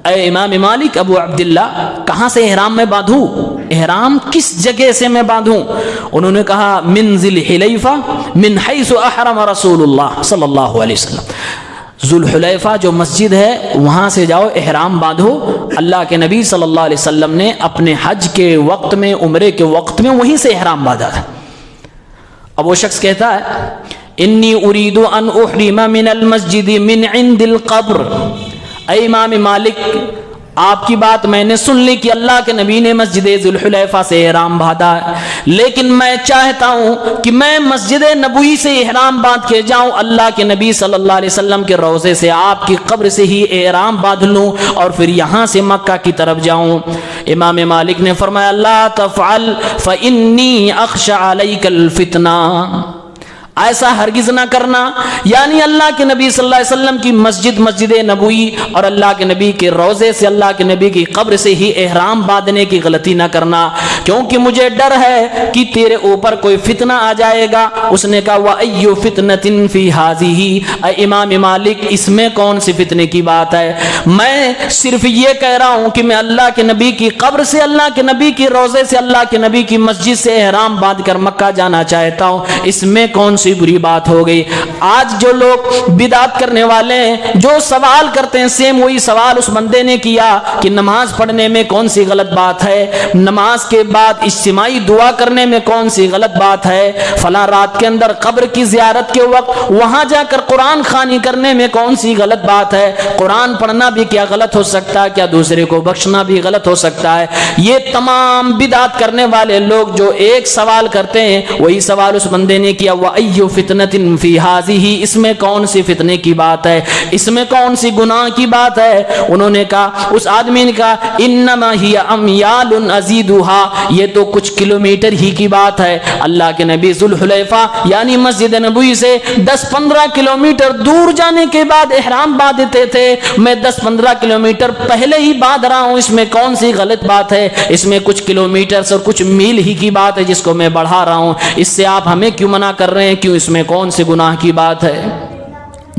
اے امام مالک, ابو عبداللہ, کہاں سے احرام میں باندھوں؟ احرام کس جگہ سے میں باندھوں؟ انہوں نے کہا من ذی الحلیفہ من حیث احرم رسول اللہ صلی اللہ علیہ وسلم، ذوالحلیفہ جو مسجد ہے وہاں سے جاؤ، احرام باندھو۔ اللہ کے نبی صلی اللہ علیہ وسلم نے اپنے حج کے وقت میں، عمرے کے وقت میں وہیں سے احرام باندھا تھا۔ اب وہ شخص کہتا ہے انی اريد ان احرم من المسجد من عند القبر، اے امام مالک آپ کی بات میں نے سن لی کہ اللہ کے نبی نے مسجد ذوالحلیفہ سے احرام باندھا ہے، لیکن میں چاہتا ہوں کہ میں مسجد نبوی سے احرام باندھ کے جاؤں، اللہ کے نبی صلی اللہ علیہ وسلم کے روضے سے، آپ کی قبر سے ہی احرام باندھ لوں اور پھر یہاں سے مکہ کی طرف جاؤں۔ امام مالک نے فرمایا لا تفعل فإنی اخشى علیک الفتنہ، ایسا ہرگز نہ کرنا، یعنی اللہ کے نبی صلی اللہ علیہ وسلم کی مسجد، مسجد نبوی اور اللہ کے نبی کے روضے سے، اللہ کے نبی کی قبر سے ہی احرام باندھنے کی غلطی نہ کرنا، کیونکہ مجھے ڈر ہے کہ تیرے اوپر کوئی فتنہ آ جائے گا۔ اس نے کہا وَأَيُّ فِتْنَةٍ فِي هَذِهِ، اے امام مالک اس میں کون سی فتنے کی بات ہے؟ میں صرف یہ کہہ رہا ہوں کہ میں اللہ کے نبی کی قبر سے، اللہ کے نبی کی روضے سے، اللہ کے نبی کی مسجد سے احرام باندھ کر مکہ جانا چاہتا ہوں، اس میں کون سی بری بات ہو گئی؟ آج جو لوگ بدعت کرنے والے ہیں، جو سوال کرتے ہیں، سیم وہی سوال اس بندے نے کیا کہ نماز پڑھنے میں کون سی غلط بات ہے، نماز کے بعد اجتماعی دعا کرنے میں کون سی غلط بات ہے، فلاں رات کے اندر قبر کی زیارت کے وقت وہاں جا کر قرآن خوانی کرنے میں کون سی غلط بات ہے، قرآن پڑھنا بھی کیا غلط ہو سکتا ہے، کیا دوسرے کو بخشنا بھی غلط ہو سکتا ہے؟ یہ تمام بدعت کرنے والے لوگ جو ایک سوال کرتے ہیں، وہی سوال اس بندے نے کیا وَأَيُّ فِتْنَةٍ فِي هَذِهِ، اس میں کون سی فتنے کی بات ہے، اس میں کون سی گناہ کی بات ہے؟ انہوں نے کہا، اس آدمی نے کہا انما ہی امیال ازیدها، یہ تو کچھ کلومیٹر ہی کی بات ہے۔ اللہ کے نبی ذوالحلیفہ یعنی مسجد نبوی سے 10-15 کلومیٹر دور جانے کے بعد احرام باندھتے تھے، میں 10-15 کلومیٹر پہلے ہی باندھ رہا ہوں، اس میں کون سی غلط بات ہے؟ اس میں کچھ کلومیٹر اور کچھ میل ہی کی بات ہے جس کو میں بڑھا رہا ہوں، اس سے آپ ہمیں کیوں منع کر رہے ہیں؟ کیوں اس میں کون سے گناہ کی بات ہے؟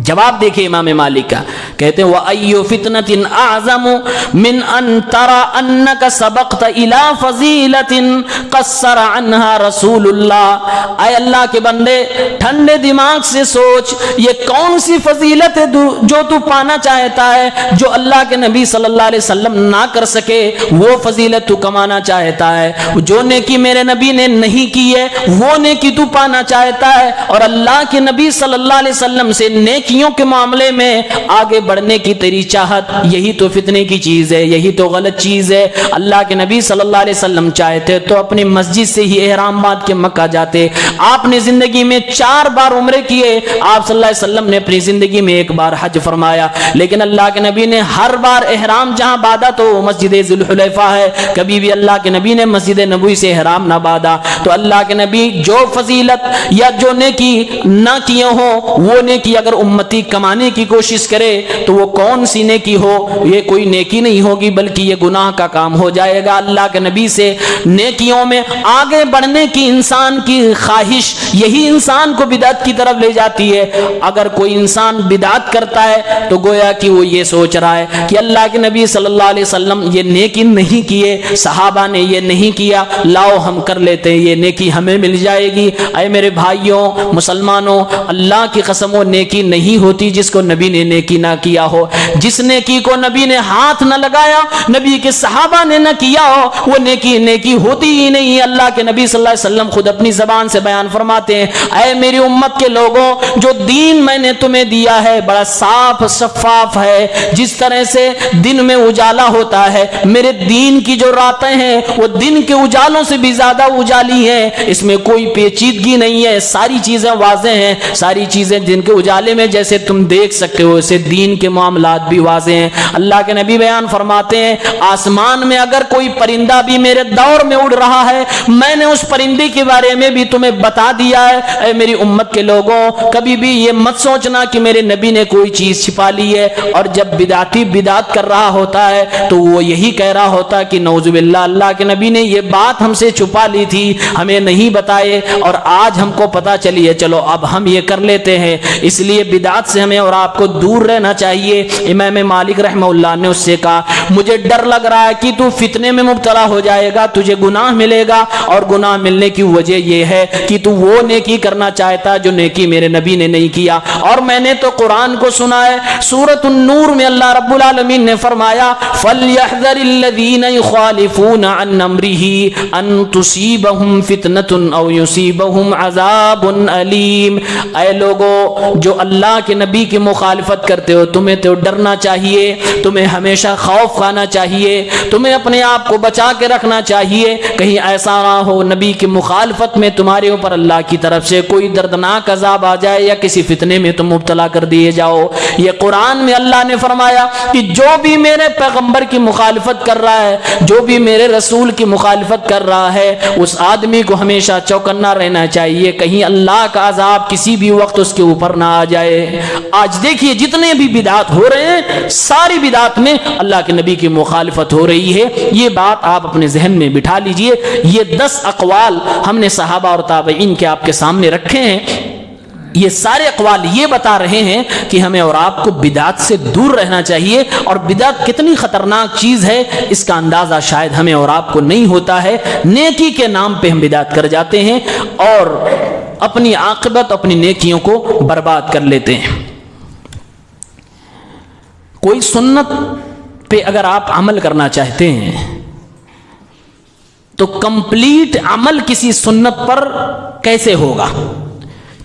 جواب دیکھیں امام مالک کا، کہتے ہیں وَأَيُّ فِتْنَةٍ أَعْظَمُ مِنْ أَن تَرَى أَنَّكَ سَبَقْتَ إِلَى فَضِيلَةٍ قَصَّرَ عَنْهَا رَسُولُ اللَّهِ، اے اللہ کے بندے ٹھنڈے دماغ سے سوچ، یہ کون سی فضیلت ہے جو تو پانا چاہتا ہے، جو اللہ کے نبی صلی اللہ علیہ وسلم نہ کر سکے، وہ فضیلت تو کمانا چاہتا ہے، جو نیکی میرے نبی نے نہیں کی ہے وہ نیکی تو پانا چاہتا ہے، اور اللہ کے نبی صلی اللہ علیہ وسلم سے نیکیوں کے معاملے میں آگے بڑھنے کی تیری چاہت، یہی تو فتنے کی چیز ہے، یہی تو غلط چیز ہے۔ اللہ کے نبی صلی اللہ علیہ وسلم چاہتے تو اپنی مسجد سے ہی احرام باندھ کے مکہ جاتے۔ آپ نے زندگی میں 4 بار عمرے کیے، آپ صلی اللہ علیہ وسلم نے اپنی زندگی میں 1 بار حج فرمایا، لیکن اللہ کے نبی نے ہر بار احرام جہاں باندھا تو مسجد ذوالحلیفہ ہے، کبھی بھی اللہ کے نبی نے مسجد نبوی سے احرام نہ باندھا۔ تو اللہ کے نبی جو فضیلت یا جو نیکی نہ کیے ہو، وہ نیکی اگر امتی کمانے کی کوشش کرے تو وہ کون سی نیکی ہو؟ یہ کوئی نیکی نہیں ہوگی بلکہ یہ گناہ کا کام ہو جائے گا۔ اللہ کے نبی سے نیکیوں میں آگے بڑھنے کی انسان کی خواہش، یہی انسان کو بدعت کی طرف لے جاتی ہے۔ اگر کوئی انسان بدعت کرتا ہے تو گویا کہ وہ یہ سوچ رہا ہے کہ اللہ کے نبی صلی اللہ علیہ وسلم یہ نیکی نہیں کیے، صحابہ نے یہ نہیں کیا، لاؤ ہم کر لیتے ہیں، یہ نیکی ہمیں مل جائے گی۔ اے میرے بھائیوں مسلمانوں، اللہ کی قسم وہ نیکی نہیں ہوتی جس کو نبی نے نیکی نہ کیا ہو، جس نیکی کو نبی نے ہاتھ نہ لگایا، نبی کے صحابہ نے نہ کیا ہو، وہ نیکی ہوتی ہی نہیں ہے۔ اللہ کے نبی صلی اللہ علیہ وسلم خود اپنی زبان سے بیان فرماتے ہیں، اے میری امت کے لوگوں، جو دین میں نے تمہیں دیا ہے بڑا صاف شفاف ہے، جس طرح سے دن میں اجالا ہوتا ہے، میرے دین کی جو راتیں ہیں وہ دن کے اجالوں سے بھی زیادہ اجالی ہیں، اس میں کوئی پیچیدگی نہیں ہے، ساری چیزیں واضح ہیں، ساری چیزیں دن کے اجالے میں جیسے تم دیکھ سکتے ہو اسے دین کے معاملات بھی واضح ہیں۔ اللہ کے نبی بیان فرماتے ہیں، آسمان میں اگر کوئی پرندہ بھی میرے دور میں اڑ رہا ہے، میں نے اس پرندے کے بارے میں بھی تمہیں بتا دیا ہے۔ اے میری امت کے لوگوں، کبھی بھی یہ مت سوچنا کہ میرے نبی نے کوئی چیز چھپا لی ہے، اور جب بدعتی بدعت کر رہا ہوتا ہے تو وہ یہی کہہ رہا ہوتا ہے کہ نعوذ باللہ اللہ کے نبی نے یہ بات ہم سے چھپا لی تھی، ہمیں نہیں بتائے، اور آج ہم کو پتا چلی ہے، چلو اب ہم یہ کر لیتے ہیں۔ اس لیے بدعت سے ہمیں اور آپ کو دور رہنا چاہیے۔ امام مالک رحمہ اللہ نے اس سے کہا مجھے ڈر لگ رہا ہے کہ تو فتنے میں مبتلا ہو جائے گا، تجھے گناہ ملے گا، اور گناہ ملنے کی وجہ یہ ہے کہ تو وہ نیکی کرنا چاہتا جو نیکی میرے نبی نے نہیں کیا۔ اور میں نے تو قرآن کو سنا ہے، سورۃ النور میں اللہ رب العالمین نے فرمایا فَلْيَحْذَرِ الَّذِينَ يُخَالِفُونَ عَنْ أَمْرِهِ أَن تُصِيبَهُمْ فِتْنَةٌ أَوْ يُصِيبَهُمْ عَذَابٌ أَلِيمٌ۔ اے لوگو جو اللہ کے نبی کی مخالفت کرتے ہو، تمہیں تو ڈرنا چاہیے، تمہیں ہمیشہ خوف کھانا چاہیے، تمہیں اپنے آپ کو بچا کے رکھنا چاہیے، کہیں ایسا نہ ہو نبی کی مخالفت میں تمہارے اوپر اللہ کی طرف سے کوئی دردناک عذاب آ جائے یا کسی فتنے میں تم مبتلا کر دیے جاؤ۔ یہ قرآن میں اللہ نے فرمایا کہ جو بھی میرے پیغمبر کی مخالفت کر رہا ہے، جو بھی میرے رسول کی مخالفت کر رہا ہے، اس آدمی کو ہمیشہ چوکنا رہنا چاہیے، کہیں اللہ کا عذاب کسی بھی وقت اس کے اوپر نہ آ جائے۔ آج دیکھیے جتنے بھی بدعات ہو رہے ہیں، ساری بدعات میں اللہ کے نبی کی مخالفت ہو رہی ہے۔ یہ بات آپ اپنے ذہن میں بٹھا لیجئے۔ یہ 10 اقوال ہم نے صحابہ اور تابعین کے آپ کے سامنے رکھے ہیں۔ یہ سارے اقوال یہ بتا رہے ہیں کہ ہمیں اور آپ کو بدعت سے دور رہنا چاہیے، اور بدعت کتنی خطرناک چیز ہے اس کا اندازہ شاید ہمیں اور آپ کو نہیں ہوتا ہے۔ نیکی کے نام پہ ہم بدعت کر جاتے ہیں اور اپنی عاقبت، اپنی نیکیوں کو برباد کر لیتے ہیں۔ کوئی سنت پہ اگر آپ عمل کرنا چاہتے ہیں تو کمپلیٹ عمل کسی سنت پر کیسے ہوگا؟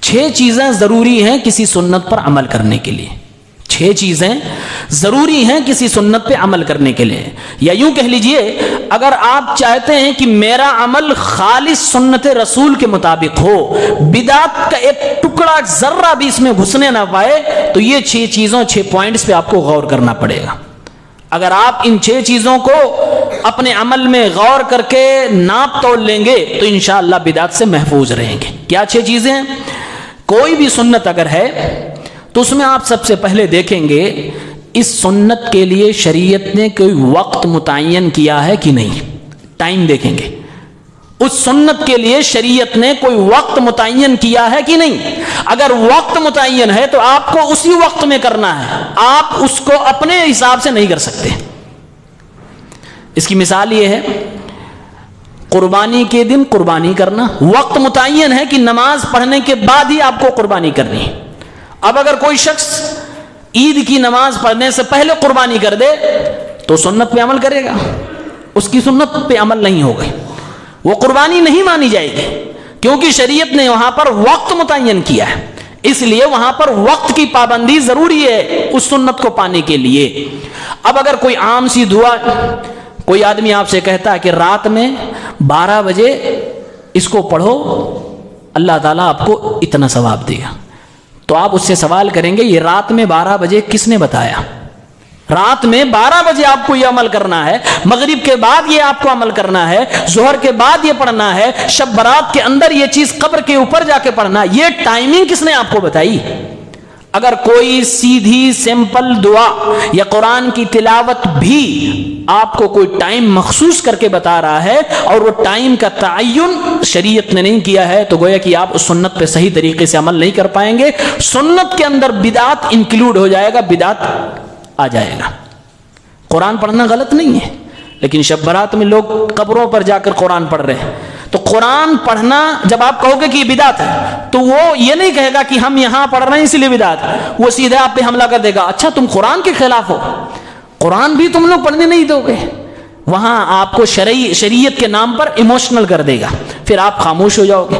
6 چیزیں ضروری ہیں کسی سنت پر عمل کرنے کے لیے۔ 6 چیزیں ضروری ہیں کسی سنت پہ عمل کرنے کے لیے، یا یوں کہہ لیجئے اگر آپ چاہتے ہیں کہ میرا عمل خالص سنت رسول کے مطابق ہو، بدعت کا ایک ٹکڑا ذرہ بھی اس میں گھسنے نہ پائے، تو یہ 6 چیزوں 6 پوائنٹس پہ آپ کو غور کرنا پڑے گا۔ اگر آپ ان 6 چیزوں کو اپنے عمل میں غور کر کے ناپ تول لیں گے تو انشاءاللہ بدعت سے محفوظ رہیں گے۔ کیا 6 چیزیں ہیں؟ کوئی بھی سنت اگر ہے تو اس میں آپ سب سے پہلے دیکھیں گے اس سنت کے لیے شریعت نے کوئی وقت متعین کیا ہے کہ نہیں۔ ٹائم دیکھیں گے، اس سنت کے لیے شریعت نے کوئی وقت متعین کیا ہے کہ نہیں۔ اگر وقت متعین ہے تو آپ کو اسی وقت میں کرنا ہے، آپ اس کو اپنے حساب سے نہیں کر سکتے۔ اس کی مثال یہ ہے، قربانی کے دن قربانی کرنا، وقت متعین ہے کہ نماز پڑھنے کے بعد ہی آپ کو قربانی کرنی ہے۔ اب اگر کوئی شخص عید کی نماز پڑھنے سے پہلے قربانی کر دے تو سنت پہ عمل کرے گا، اس کی سنت پہ عمل نہیں ہوگا، وہ قربانی نہیں مانی جائے گی، کیونکہ شریعت نے وہاں پر وقت متعین کیا ہے، اس لیے وہاں پر وقت کی پابندی ضروری ہے اس سنت کو پانے کے لیے۔ اب اگر کوئی عام سی دعا، کوئی آدمی آپ سے کہتا ہے کہ رات میں 12 بجے اس کو پڑھو، اللہ تعالیٰ آپ کو اتنا ثواب دے گا، تو آپ اس سے سوال کریں گے یہ رات میں 12 بجے کس نے بتایا؟ رات میں 12 بجے آپ کو یہ عمل کرنا ہے، مغرب کے بعد یہ آپ کو عمل کرنا ہے، ظہر کے بعد یہ پڑھنا ہے، شب برات کے اندر یہ چیز قبر کے اوپر جا کے پڑھنا، یہ ٹائمنگ کس نے آپ کو بتائی؟ اگر کوئی سیدھی سمپل دعا یا قرآن کی تلاوت بھی آپ کو کوئی ٹائم مخصوص کر کے بتا رہا ہے اور وہ ٹائم کا تعین شریعت نے نہیں کیا ہے، تو گویا کہ آپ اس سنت پہ صحیح طریقے سے عمل نہیں کر پائیں گے۔ سنت کے اندر بدعت انکلوڈ ہو جائے گا، بدعت آ جائے گا۔ قرآن پڑھنا غلط نہیں ہے، لیکن شب برات میں لوگ قبروں پر جا کر قرآن پڑھ رہے ہیں، تو قرآن پڑھنا جب آپ کہو گے کہ یہ بدعت ہے تو وہ یہ نہیں کہے گا کہ ہم یہاں پڑھ رہے ہیں اس لیے بدعت ہے، وہ سیدھے آپ پہ حملہ کر دے گا، اچھا تم قرآن کے خلاف ہو، قرآن بھی تم لوگ پڑھنے نہیں دو گے۔ وہاں آپ کو شریعت کے نام پر ایموشنل کر دے گا، پھر آپ خاموش ہو جاؤ گے۔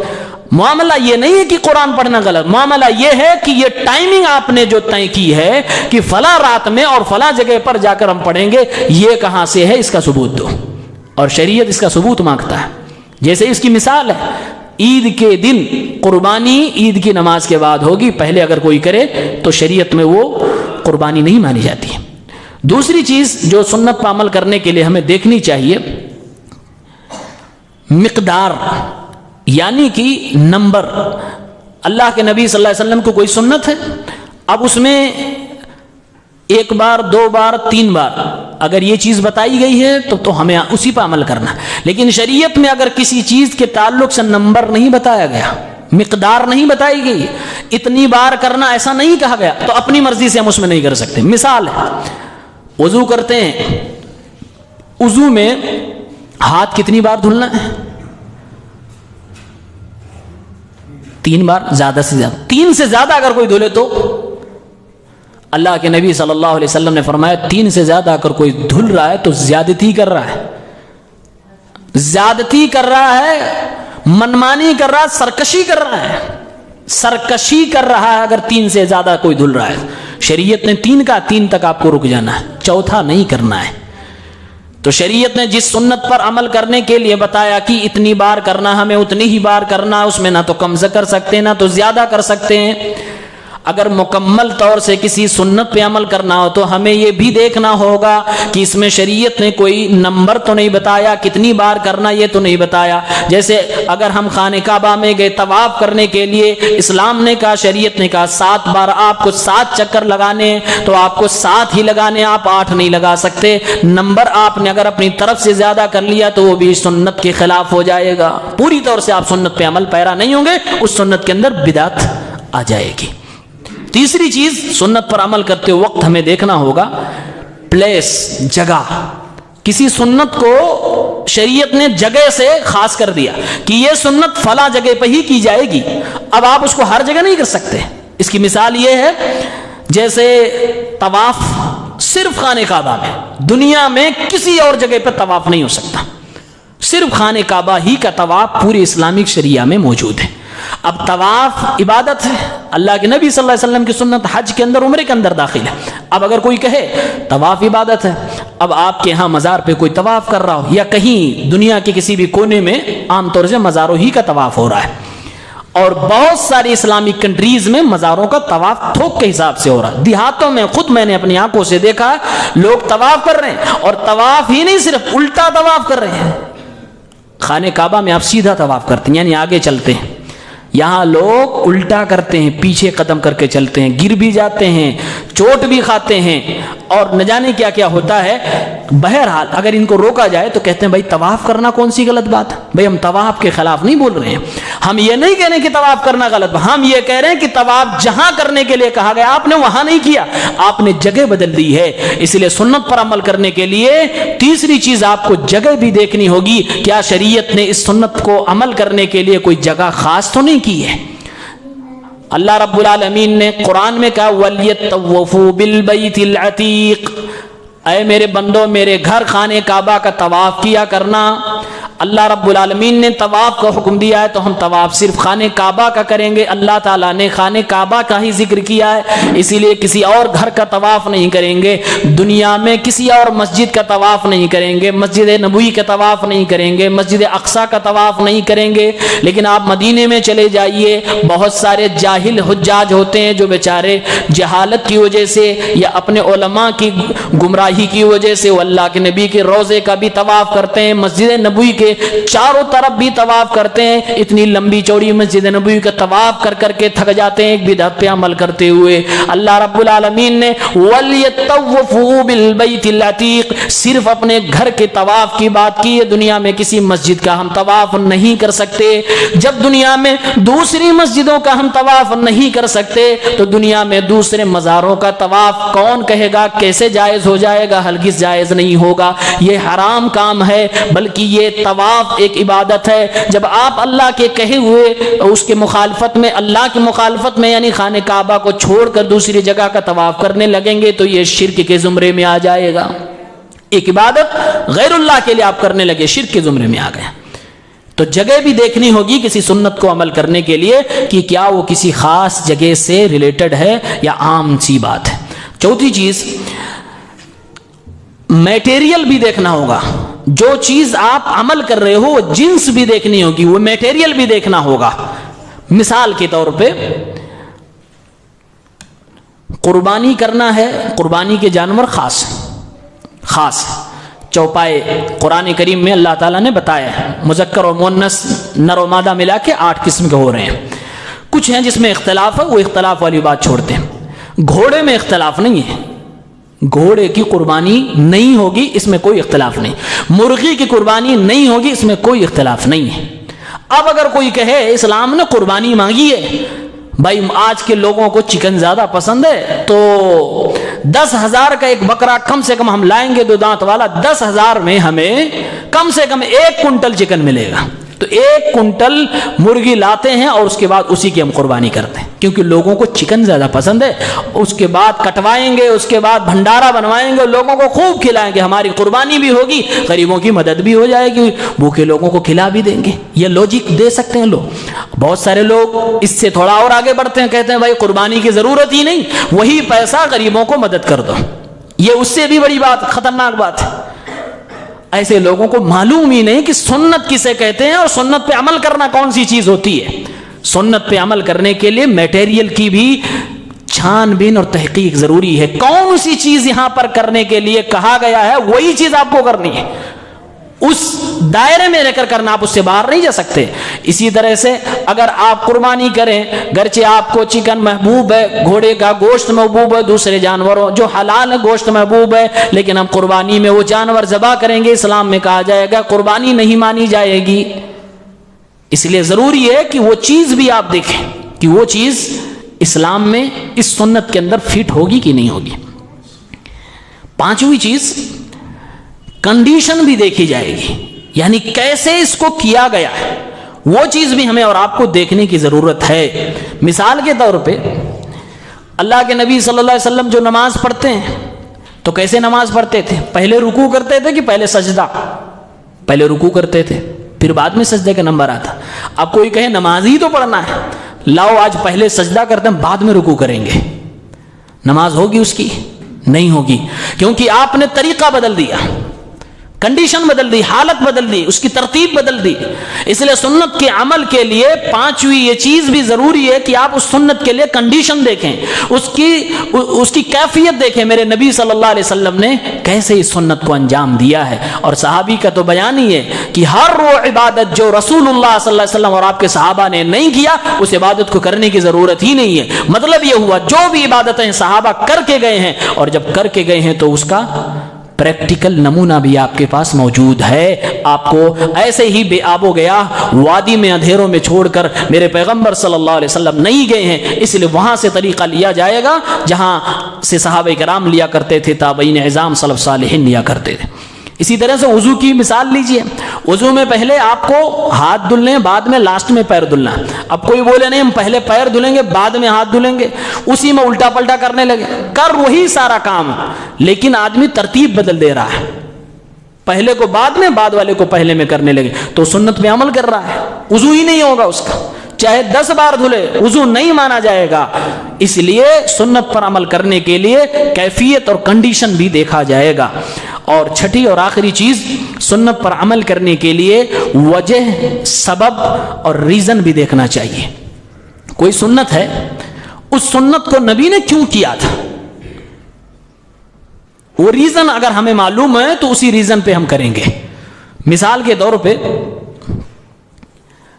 معاملہ یہ نہیں ہے کہ قرآن پڑھنا غلط، معاملہ یہ ہے کہ یہ ٹائمنگ آپ نے جو طے کی ہے کہ فلاں رات میں اور فلاں جگہ پر جا کر ہم پڑھیں گے، یہ کہاں سے ہے، اس کا ثبوت دو، اور شریعت اس کا ثبوت مانگتا ہے۔ جیسے اس کی مثال ہے، عید کے دن قربانی عید کی نماز کے بعد ہوگی، پہلے اگر کوئی کرے تو شریعت میں وہ قربانی نہیں مانی جاتی ہے۔ دوسری چیز جو سنت پر عمل کرنے کے لیے ہمیں دیکھنی چاہیے، مقدار یعنی کہ نمبر۔ اللہ کے نبی صلی اللہ علیہ وسلم کو کوئی سنت ہے، اب اس میں 1 بار 2 بار 3 بار اگر یہ چیز بتائی گئی ہے تو ہمیں اسی پہ عمل کرنا، لیکن شریعت میں اگر کسی چیز کے تعلق سے نمبر نہیں بتایا گیا، مقدار نہیں بتائی گئی، اتنی بار کرنا ایسا نہیں کہا گیا، تو اپنی مرضی سے ہم اس میں نہیں کر سکتے۔ مثال ہے، وضو کرتے ہیں، وضو میں ہاتھ کتنی بار دھلنا ہے؟ 3 بار، زیادہ سے زیادہ 3 سے زیادہ اگر کوئی دھلے تو اللہ کے نبی صلی اللہ علیہ وسلم نے فرمایا 3 سے زیادہ اگر کوئی دھل رہا ہے تو زیادتی کر رہا ہے، زیادتی کر رہا ہے، منمانی کر رہا ہے، سرکشی کر رہا ہے، سرکشی کر رہا ہے اگر 3 سے زیادہ کوئی دھل رہا ہے۔ شریعت نے 3 کا 3 تک آپ کو رک جانا ہے، چوتھا نہیں کرنا ہے۔ تو شریعت نے جس سنت پر عمل کرنے کے لیے بتایا کہ اتنی بار کرنا، ہمیں اتنی ہی بار کرنا، اس میں نہ تو کم کر سکتے نہ تو زیادہ کر سکتے ہیں۔ اگر مکمل طور سے کسی سنت پہ عمل کرنا ہو تو ہمیں یہ بھی دیکھنا ہوگا کہ اس میں شریعت نے کوئی نمبر تو نہیں بتایا، کتنی بار کرنا یہ تو نہیں بتایا۔ جیسے اگر ہم خانہ کعبہ میں گئے طواف کرنے کے لیے، اسلام نے کہا، شریعت نے کہا 7 بار آپ کو 7 چکر لگانے ہیں، تو آپ کو 7 ہی لگانے، آپ 8 نہیں لگا سکتے۔ نمبر آپ نے اگر اپنی طرف سے زیادہ کر لیا تو وہ بھی سنت کے خلاف ہو جائے گا، پوری طور سے آپ سنت پہ عمل پیرا نہیں ہوں گے، اس سنت کے اندر بدعت آ جائے گی۔ تیسری چیز، سنت پر عمل کرتے وقت ہمیں دیکھنا ہوگا پلیس، جگہ۔ کسی سنت کو شریعت نے جگہ سے خاص کر دیا کہ یہ سنت فلاں جگہ پہ ہی کی جائے گی، اب آپ اس کو ہر جگہ نہیں کر سکتے۔ اس کی مثال یہ ہے جیسے طواف صرف خانہ کعبہ میں، دنیا میں کسی اور جگہ پہ طواف نہیں ہو سکتا، صرف خانہ کعبہ ہی کا طواف پوری اسلامک شریعہ میں موجود ہے۔ اب طواف عبادت ہے، اللہ کے نبی صلی اللہ علیہ وسلم کی سنت حج کے اندر، عمرے کے اندر داخل ہے۔ اب اگر کوئی کہے طواف عبادت ہے، اب آپ کے ہاں مزار پہ کوئی طواف کر رہا ہو، یا کہیں دنیا کے کسی بھی کونے میں عام طور سے مزاروں ہی کا طواف ہو رہا ہے، اور بہت ساری اسلامک کنٹریز میں مزاروں کا طواف تھوک کے حساب سے ہو رہا ہے۔ دیہاتوں میں خود میں نے اپنی آنکھوں سے دیکھا، لوگ طواف کر رہے ہیں، اور طواف ہی نہیں، صرف الٹا طواف کر رہے ہیں۔ خانہ کعبہ میں آپ سیدھا طواف کرتے ہیں، یعنی آگے چلتے ہیں، یہاں لوگ الٹا کرتے ہیں، پیچھے قدم کر کے چلتے ہیں، گر بھی جاتے ہیں، چوٹ بھی کھاتے ہیں، اور نہ جانے کیا کیا ہوتا ہے۔ بہرحال اگر ان کو روکا جائے تو کہتے ہیں بھائی طواف کرنا کون سی غلط بات ہے؟ بھائی ہم طواف کے خلاف نہیں بول رہے ہیں، ہم یہ نہیں کہہ رہے کہ طواف کرنا غلط، ہم یہ کہہ رہے ہیں کہ طواف جہاں کرنے کے لیے کہا گیا آپ نے وہاں نہیں کیا، آپ نے جگہ بدل دی ہے۔ اس لیے سنت پر عمل کرنے کے لیے تیسری چیز آپ کو جگہ بھی دیکھنی ہوگی، کیا شریعت نے اس سنت کو عمل کرنے کے لیے کوئی جگہ خاص تو نہیں کی ہے۔ اللہ رب العالمین نے قرآن میں کہا وَلْيَطَّوَّفُوا بِالْبَيْتِ الْعَتِيقِ، اے میرے بندو میرے گھر خانہ کعبہ کا طواف کیا کرنا۔ اللہ رب العالمین نے طواف کا حکم دیا ہے تو ہم طواف صرف خانہ کعبہ کا کریں گے۔ اللہ تعالیٰ نے خانہ کعبہ کا ہی ذکر کیا ہے، اسی لیے کسی اور گھر کا طواف نہیں کریں گے، دنیا میں کسی اور مسجد کا طواف نہیں کریں گے، مسجد نبوی کا طواف نہیں کریں گے، مسجد اقصیٰ کا طواف نہیں کریں گے۔ لیکن آپ مدینے میں چلے جائیے، بہت سارے جاہل حجاج ہوتے ہیں جو بیچارے جہالت کی وجہ سے یا اپنے علماء کی گمراہی کی وجہ سے وہ اللہ کے نبی کے روضے کا بھی طواف کرتے ہیں، مسجد نبوی کے چاروں طرف بھی طواف کرتے ہیں، اتنی لمبی چوڑی مسجد نبوی کا طواف کر کر کے تھک جاتے ہیں ایک بدعت پہ عمل کرتے ہوئے۔ اللہ رب العالمین نے وَلْيَطَّوَّفُوا بِالْبَيْتِ الْعَتِيقِ صرف اپنے گھر کے طواف کی بات کی ہے، دنیا میں کسی مسجد کا ہم طواف نہیں کر سکتے۔ جب دنیا میں دوسری مسجدوں کا ہم طواف نہیں کر سکتے تو دنیا میں دوسرے مزاروں کا طواف کون کہے گا کیسے جائز ہو جائے گا؟ ہرگز جائز نہیں ہوگا، یہ حرام کام ہے، بلکہ یہ طواف ایک عبادت ہے۔ جب آپ اللہ کے کہے ہوئے اس کے مخالفت میں، اللہ کی مخالفت میں، یعنی خانہ کعبہ کو چھوڑ کر دوسری جگہ کا طواف کرنے لگیں گے تو یہ شرک کے زمرے میں آ جائے گا۔ ایک عبادت غیر اللہ کے لیے آپ کرنے لگے، شرک کے زمرے میں آ گئے۔ تو جگہ بھی دیکھنی ہوگی کسی سنت کو عمل کرنے کے لیے کہ کیا وہ کسی خاص جگہ سے ریلیٹڈ ہے یا عام سی بات ہے۔ چوتھی چیز، میٹیریل بھی دیکھنا ہوگا، جو چیز آپ عمل کر رہے ہو وہ جنس بھی دیکھنی ہوگی، وہ میٹیریل بھی دیکھنا ہوگا۔ مثال کے طور پہ قربانی کرنا ہے، قربانی کے جانور خاص چوپائے قرآن کریم میں اللہ تعالیٰ نے بتایا ہے، مذکر اور مؤنث نر و مادہ ملا کے 8 قسم کے ہو رہے ہیں۔ کچھ ہیں جس میں اختلاف ہے، وہ اختلاف والی بات چھوڑتے ہیں۔ گھوڑے میں اختلاف نہیں ہے، گھوڑے کی قربانی نہیں ہوگی، اس میں کوئی اختلاف نہیں۔ مرغی کی قربانی نہیں ہوگی، اس میں کوئی اختلاف نہیں ہے۔ اب اگر کوئی کہے اسلام نے قربانی مانگی ہے، بھائی آج کے لوگوں کو چکن زیادہ پسند ہے تو 10,000 کا ایک بکرا کم سے کم ہم لائیں گے 2 دانت والا، 10,000 میں ہمیں کم سے کم 1 کنٹل چکن ملے گا، تو 1 کنٹل مرغی لاتے ہیں اور اس کے بعد اسی کی ہم قربانی کرتے ہیں، کیونکہ لوگوں کو چکن زیادہ پسند ہے۔ اس کے بعد کٹوائیں گے، اس کے بعد بھنڈارا بنوائیں گے، لوگوں کو خوب کھلائیں گے، ہماری قربانی بھی ہوگی، غریبوں کی مدد بھی ہو جائے گی، بھوکے لوگوں کو کھلا بھی دیں گے۔ یہ لوجک دے سکتے ہیں لوگ۔ بہت سارے لوگ اس سے تھوڑا اور آگے بڑھتے ہیں، کہتے ہیں بھائی قربانی کی ضرورت ہی نہیں، وہی پیسہ غریبوں کو مدد کر دو۔ یہ اس سے بھی بڑی بات، خطرناک بات ہے۔ ایسے لوگوں کو معلوم ہی نہیں کہ سنت کسے کہتے ہیں اور سنت پہ عمل کرنا کون سی چیز ہوتی ہے۔ سنت پہ عمل کرنے کے لیے میٹیریل کی بھی چھان بین اور تحقیق ضروری ہے۔ کون سی چیز یہاں پر کرنے کے لیے کہا گیا ہے وہی چیز آپ کو کرنی ہے، اس دائرے میں رہ کر کرنا، آپ اس سے باہر نہیں جا سکتے۔ اسی طرح سے اگر آپ قربانی کریں، گرچہ آپ کو چکن محبوب ہے، گھوڑے کا گوشت محبوب ہے، دوسرے جانوروں جو حلال ہے گوشت محبوب ہے، لیکن ہم قربانی میں وہ جانور ذبح کریں گے، اسلام میں کہا جائے گا قربانی نہیں مانی جائے گی۔ اس لیے ضروری ہے کہ وہ چیز بھی آپ دیکھیں کہ وہ چیز اسلام میں اس سنت کے اندر فٹ ہوگی کہ نہیں ہوگی۔ 5ویں چیز کنڈیشن بھی دیکھی جائے گی، یعنی کیسے اس کو کیا گیا ہے، وہ چیز بھی ہمیں اور آپ کو دیکھنے کی ضرورت ہے۔ مثال کے طور پہ اللہ کے نبی صلی اللہ علیہ وسلم جو نماز پڑھتے ہیں تو کیسے نماز پڑھتے تھے؟ پہلے رکوع کرتے تھے کہ پہلے سجدہ؟ پہلے رکوع کرتے تھے، پھر بعد میں سجدے کا نمبر آتا۔ اب کوئی کہے نماز ہی تو پڑھنا ہے، لاؤ آج پہلے سجدہ کرتے ہیں بعد میں رکوع کریں گے، نماز ہوگی اس کی؟ نہیں ہوگی، کیونکہ آپ نے طریقہ بدل دیا، کنڈیشن بدل دی، حالت بدل دی، اس کی ترتیب بدل دی۔ اس لیے سنت کے عمل کے لیے 5ویں یہ چیز بھی ضروری ہے کہ آپ اس سنت کے لیے کنڈیشن دیکھیں، اس کی کیفیت دیکھیں، میرے نبی صلی اللہ علیہ وسلم نے کیسے اس سنت کو انجام دیا ہے۔ اور صحابی کا تو بیان ہی ہے کہ ہر وہ عبادت جو رسول اللہ صلی اللہ علیہ وسلم اور آپ کے صحابہ نے نہیں کیا، اس عبادت کو کرنے کی ضرورت ہی نہیں ہے۔ مطلب یہ ہوا جو بھی عبادتیں صحابہ کر کے گئے ہیں، اور جب کر کے گئے ہیں تو اس کا پریکٹیکل نمونہ بھی آپ کے پاس موجود ہے۔ آپ کو ایسے ہی بے آب و گیا وادی میں اندھیروں میں چھوڑ کر میرے پیغمبر صلی اللہ علیہ وسلم نہیں گئے ہیں، اس لیے وہاں سے طریقہ لیا جائے گا جہاں سے صحابہ کرام لیا کرتے تھے، تابعین اعظام سلف صالحین لیا کرتے تھے۔ اسی طرح سے وضو کی مثال لیجئے، وضو میں پہلے آپ کو ہاتھ دھلنے، بعد میں لاسٹ میں پیر دھلنا۔ اب کوئی بولے نہیں ہم پہلے پیر دھلیں گے بعد میں ہاتھ دھلیں گے، اسی میں الٹا پلٹا کرنے لگے، کر وہی سارا کام لیکن آدمی ترتیب بدل دے رہا ہے، پہلے کو بعد میں، بعد والے کو پہلے میں کرنے لگے، تو سنت پہ عمل کر رہا ہے، وضو ہی نہیں ہوگا اس کا، چاہے 10 بار دھلے وضو نہیں مانا جائے گا۔ اس لیے سنت پر عمل کرنے کے لیے کیفیت اور کنڈیشن بھی دیکھا جائے گا۔ اور 6 اور آخری چیز، سنت پر عمل کرنے کے لیے وجہ، سبب اور ریزن بھی دیکھنا چاہیے۔ کوئی سنت ہے، اس سنت کو نبی نے کیوں کیا تھا، وہ ریزن اگر ہمیں معلوم ہے تو اسی ریزن پہ ہم کریں گے۔ مثال کے طور پہ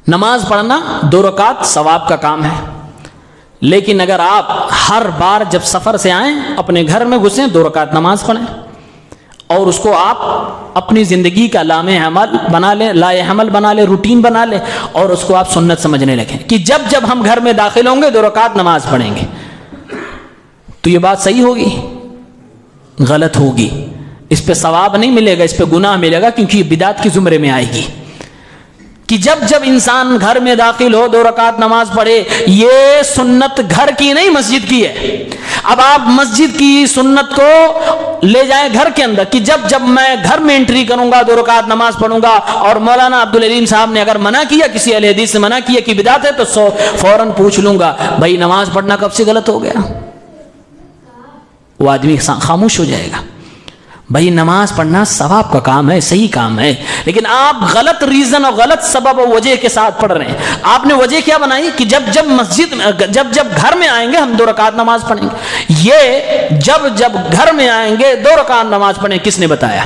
نماز پڑھنا 2 رکعت ثواب کا کام ہے، لیکن اگر آپ ہر بار جب سفر سے آئیں اپنے گھر میں گھسیں 2 رکعت نماز پڑھیں اور اس کو آپ اپنی زندگی کا لامع عمل بنا لیں، لائے عمل بنا لیں، روٹین بنا لیں، اور اس کو آپ سنت سمجھنے لگیں کہ جب جب ہم گھر میں داخل ہوں گے 2 رکعت نماز پڑھیں گے، تو یہ بات صحیح ہوگی؟ غلط ہوگی، اس پہ ثواب نہیں ملے گا، اس پہ گناہ ملے گا، کیونکہ یہ بدعت کے زمرے میں آئے گی کہ جب جب انسان گھر میں داخل ہو 2 رکعت نماز پڑھے۔ یہ سنت گھر کی نہیں مسجد کی ہے۔ اب آپ مسجد کی سنت کو لے جائیں گھر کے اندر کہ جب جب میں گھر میں انٹری کروں گا 2 رکعت نماز پڑھوں گا، اور مولانا عبدالعلیم صاحب نے اگر منع کیا، کسی اہل حدیث سے منع کیا کہ بدعت ہے، تو فوراً پوچھ لوں گا بھائی نماز پڑھنا کب سے غلط ہو گیا؟ وہ آدمی خاموش ہو جائے گا۔ بھائی نماز پڑھنا ثواب کا کام ہے، صحیح کام ہے، لیکن آپ غلط ریزن اور غلط سبب و وجہ کے ساتھ پڑھ رہے ہیں۔ آپ نے وجہ کیا بنائی کہ جب جب مسجد جب جب گھر میں آئیں گے ہم 2 رکعت نماز پڑھیں گے۔ یہ جب جب گھر میں آئیں گے 2 رکعت نماز پڑھیں، کس نے بتایا؟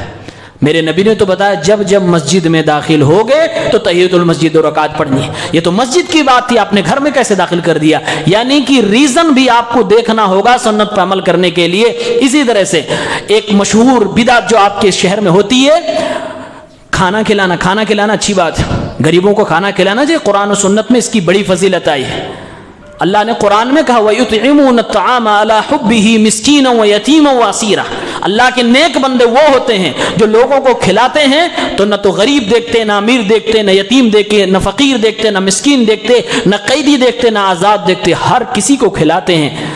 میرے نبی نے تو بتایا جب جب مسجد میں داخل ہوگے تو تحیۃ المسجد 2 رکعت پڑھنی ہے۔ یہ تو مسجد کی بات تھی، آپ نے گھر میں کیسے داخل کر دیا؟ یعنی کہ ریزن بھی آپ کو دیکھنا ہوگا سنت پر عمل کرنے کے لیے۔ اسی طرح سے ایک مشہور بدعت جو آپ کے شہر میں ہوتی ہے، کھانا کھلانا اچھی بات ہے، غریبوں کو کھانا کھلانا چاہیے. قرآن و سنت میں اس کی بڑی فضیلت آئی ہے. اللہ نے قرآن میں کہا وَيُطْعِمُونَ الطَّعَامَ عَلَىٰ حُبِّهِ مِسْكِينًا وَيَتِيمًا وَأَسِيرًا. اللہ کے نیک بندے وہ ہوتے ہیں جو لوگوں کو کھلاتے ہیں تو نہ تو غریب دیکھتے, نہ امیر دیکھتے, نہ یتیم دیکھتے, نہ فقیر دیکھتے, نہ مسکین دیکھتے, نہ قیدی دیکھتے, نہ آزاد دیکھتے, ہر کسی کو کھلاتے ہیں.